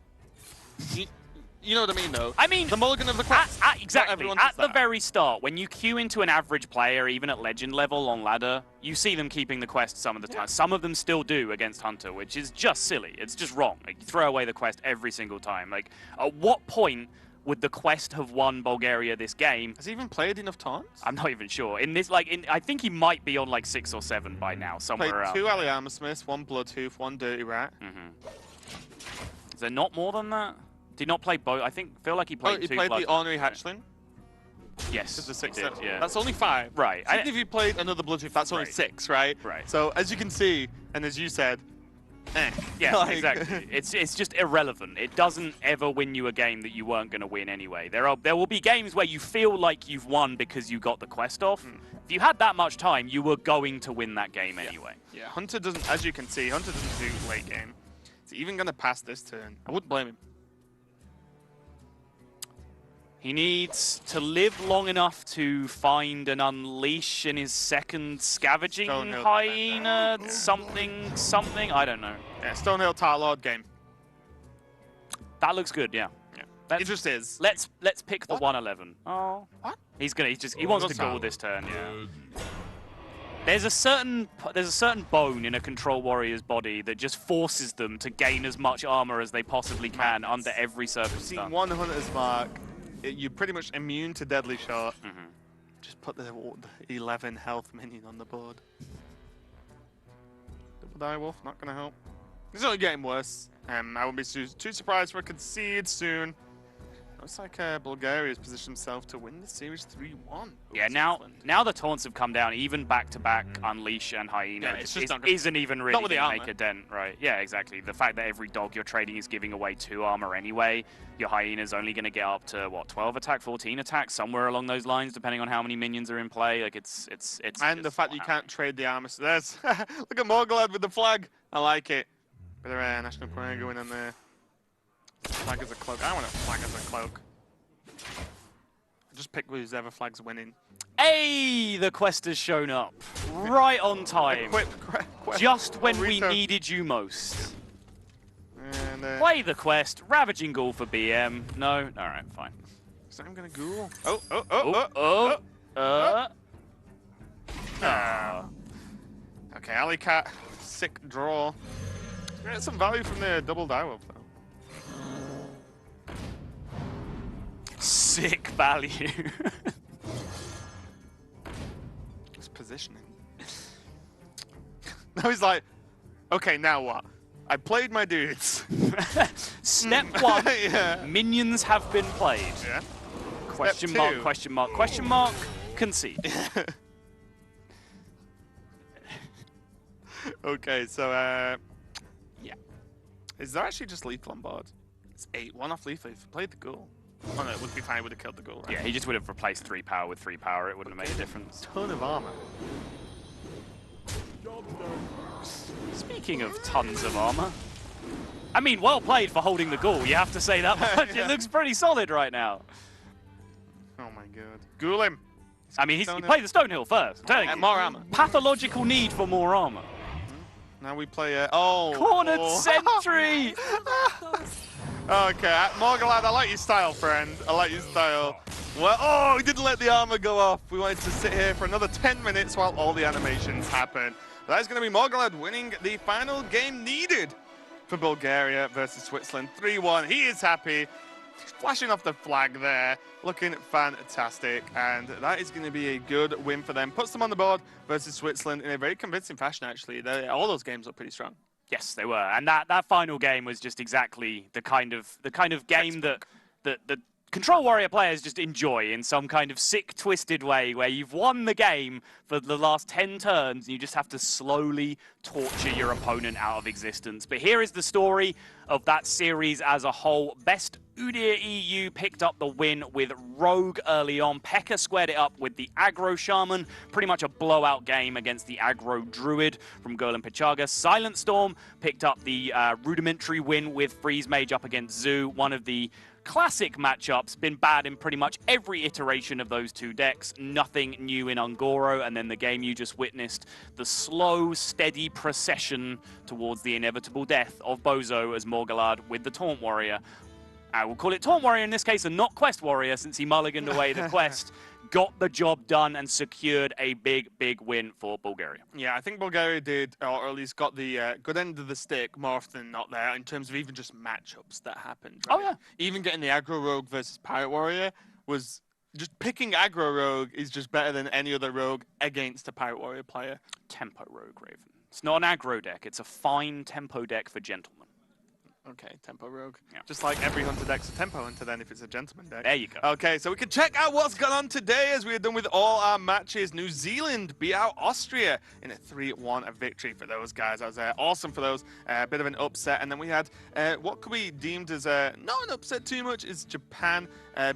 You know what I mean, though? I mean, the mulligan of the quest. Exactly. At the very start, when you queue into an average player, even at legend level on ladder, you see them keeping the quest some of the time. Some of them still do against Hunter, which is just silly. It's just wrong. Like, you throw away the quest every single time. Like, at what point would the quest have won Bulgaria this game? Has he even played enough taunts? I'm not even sure. In this, I think he might be on like 6 or 7 by now, somewhere around. Played 2 Ali Armor Smiths, 1 Bloodhoof, 1 Dirty Rat. Is there not more than that? Did not play both. I feel like he played 2. He played the Ornery Hatchling. Yes, the 6 did, yeah. That's only 5. Right. Even if you played another Bloodhoof, that's only 6, right? Right. So as you can see, and as you said, yeah, like... exactly. It's just irrelevant. It doesn't ever win you a game that you weren't going to win anyway. There will be games where you feel like you've won because you got the quest off. If you had that much time, you were going to win that game anyway. Yeah, Hunter doesn't, as you can see, Hunter doesn't do late game. He's even going to pass this turn. I wouldn't blame him. He needs to live long enough to find an unleash in his second scavenging hyena, something, I don't know. Yeah, Stonehill Tar Lord game. That looks good, yeah. It just is. Let's pick the 111. Oh, what? He wants to go this turn, yeah. There's a certain bone in a Control Warrior's body that just forces them to gain as much armor as they possibly can under every circumstance. I've seen 1 Hunter's Mark. You're pretty much immune to deadly shot. Just put the 11 health minion on the board. Double Direwolf, not going to help. It's only getting worse. I wouldn't be too surprised if we concede soon. Looks like Bulgaria's positioned himself to win the series 3-1. Yeah, now the taunts have come down, even back-to-back Unleash and Hyena isn't even really going to make a dent, right? Yeah, exactly. The fact that every dog you're trading is giving away 2 armor anyway, your Hyena's only going to get up to, what, 12 attack, 14 attack, somewhere along those lines, depending on how many minions are in play. Like, it's and the fact that you can't trade the armor. So there's, look at Morgalad with the flag. I like it. Bit of a National Prayer going in there. Flag as a cloak. I want a flag as a cloak. Just pick whoever flag's winning. Hey, the quest has shown up. Right on time. Just when we needed you most. And, play the quest. Ravaging Ghoul for BM. No? Alright, fine. So I'm gonna Ghoul. Okay, Alley Cat. Sick draw. Get some value from the double Direwolf though. Sick value. It's positioning. Now he's like, okay, now what? I played my dudes. Step 1, yeah. minions have been played. Yeah. Question mark, question mark, question mark, concede. Okay, so, yeah. Is there actually just lethal on board? It's 8. 1 off lethal. If you played the ghoul. Oh no, it would be fine. Would have killed the ghoul, right? Yeah, he just would have replaced 3 power with 3 power. It wouldn't have made a difference. Ton of armor. Speaking of tons of armor, I mean, well played for holding the ghoul. You have to say that much. Yeah. It looks pretty solid right now. Oh my god. Ghoul him. I mean, he played the Stonehill first. I'm telling you. More armor. Pathological need for more armor. Now we play Cornered sentry! Okay, Morgalad, I like your style, friend. I like your style. Well, oh, we didn't let the armor go off. We wanted to sit here for another 10 minutes while all the animations happen. That is going to be Morgalad winning the final game needed for Bulgaria versus Switzerland. 3-1. He is happy. Flashing off the flag there, looking fantastic, and that is going to be a good win for them. Puts them on the board versus Switzerland in a very convincing fashion, actually. All those games look pretty strong. Yes, they were, and that final game was just exactly the kind of game that the Control Warrior players just enjoy in some kind of sick, twisted way, where you've won the game for the last 10 turns, and you just have to slowly torture your opponent out of existence. But here is the story of that series as a whole. Best Udyr EU picked up the win with Rogue early on. Pekka squared it up with the Aggro Shaman. Pretty much a blowout game against the Aggro Druid from Golan Pichaga. Silent Storm picked up the rudimentary win with Freeze Mage up against Zoo. One of the classic matchups, been bad in pretty much every iteration of those two decks. Nothing new in Ungoro, and then the game you just witnessed, the slow, steady procession towards the inevitable death of Bozo as Morgalad with the Taunt Warrior. I will call it Taunt Warrior in this case and not Quest Warrior, since he mulliganed away the quest. Got the job done and secured a big, big win for Bulgaria. Yeah, I think Bulgaria did, or at least got the good end of the stick more often than not there in terms of even just matchups that happened. Right? Oh, yeah. Even getting the Aggro Rogue versus Pirate Warrior was just picking Aggro Rogue is just better than any other Rogue against a Pirate Warrior player. Tempo Rogue, Raven. It's not an aggro deck. It's a fine tempo deck for gentlemen. Okay, Tempo Rogue. Yeah. Just like every Hunter deck's a Tempo Hunter then if it's a Gentleman deck. There you go. Okay, so we can check out what's gone on today as we are done with all our matches. New Zealand beat out Austria in a 3-1 victory for those guys. That was awesome for those. A bit of an upset. And then we had what could be deemed as not an upset too much is Japan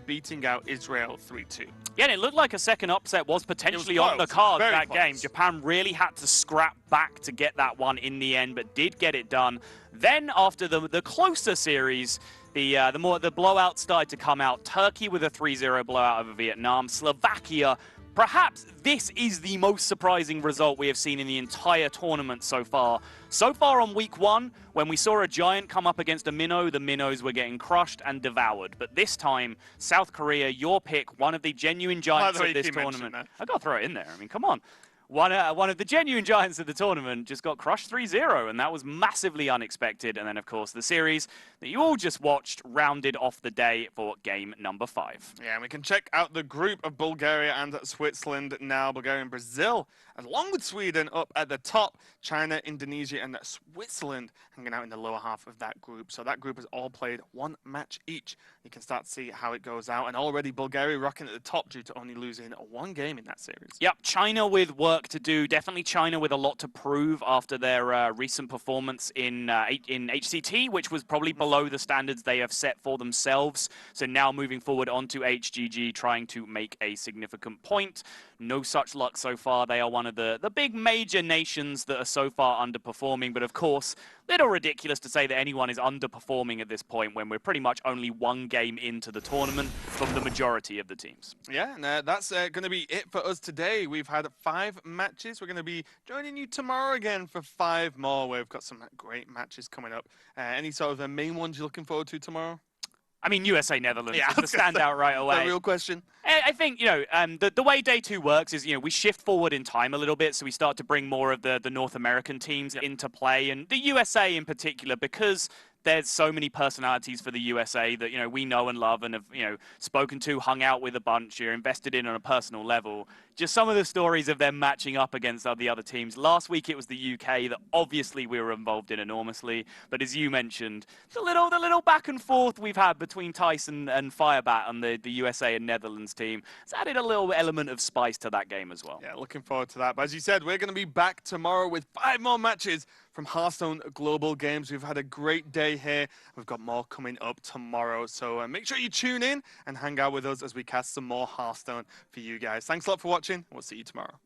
beating out Israel 3-2. Yeah, and it looked like a second upset was potentially on the card that game. Japan really had to scrap back to get that one in the end, but did get it done. Then, after the closer series, the blowout started to come out. Turkey with a 3-0 blowout over Vietnam. Slovakia. Perhaps this is the most surprising result we have seen in the entire tournament so far. So far on week 1, when we saw a giant come up against a minnow, the minnows were getting crushed and devoured. But this time, South Korea, your pick, one of the genuine giants of this tournament. I got to throw it in there. I mean, come on. One of the genuine giants of the tournament just got crushed 3-0, and that was massively unexpected. And then, of course, the series that you all just watched rounded off the day for game number 5. Yeah, and we can check out the group of Bulgaria and Switzerland now. Bulgaria and Brazil, along with Sweden, up at the top. China, Indonesia, and Switzerland hanging out in the lower half of that group. So that group has all played one match each. You can start to see how it goes out. And already Bulgaria rocking at the top due to only losing one game in that series. Yep, China with work to do. Definitely China with a lot to prove after their recent performance in HCT, which was probably below the standards they have set for themselves. So now moving forward onto HGG, trying to make a significant point. No such luck so far. They are one of the big major nations that are so far underperforming. But of course, little ridiculous to say that anyone is underperforming at this point when we're pretty much only one game into the tournament from the majority of the teams. Yeah, and that's going to be it for us today. We've had 5 matches. We're going to be joining you tomorrow again for 5 more. We've got some great matches coming up. Any sort of the main ones you're looking forward to tomorrow? I mean, USA-Netherlands is the standout right away. The real question. I think, the way day 2 works is, we shift forward in time a little bit, so we start to bring more of the North American teams into play, and the USA in particular, because there's so many personalities for the USA that, you know, we know and love and have, you know, spoken to, hung out with a bunch, you're invested in on a personal level. Just some of the stories of them matching up against the other teams. Last week it was the UK that obviously we were involved in enormously, but as you mentioned, the little back and forth we've had between Tyson and Firebat and the USA and Netherlands team, it's added a little element of spice to that game as well. Yeah, looking forward to that. But as you said, we're going to be back tomorrow with 5 more matches from Hearthstone Global Games. We've had a great day here. We've got more coming up tomorrow. So make sure you tune in and hang out with us as we cast some more Hearthstone for you guys. Thanks a lot for watching. We'll see you tomorrow.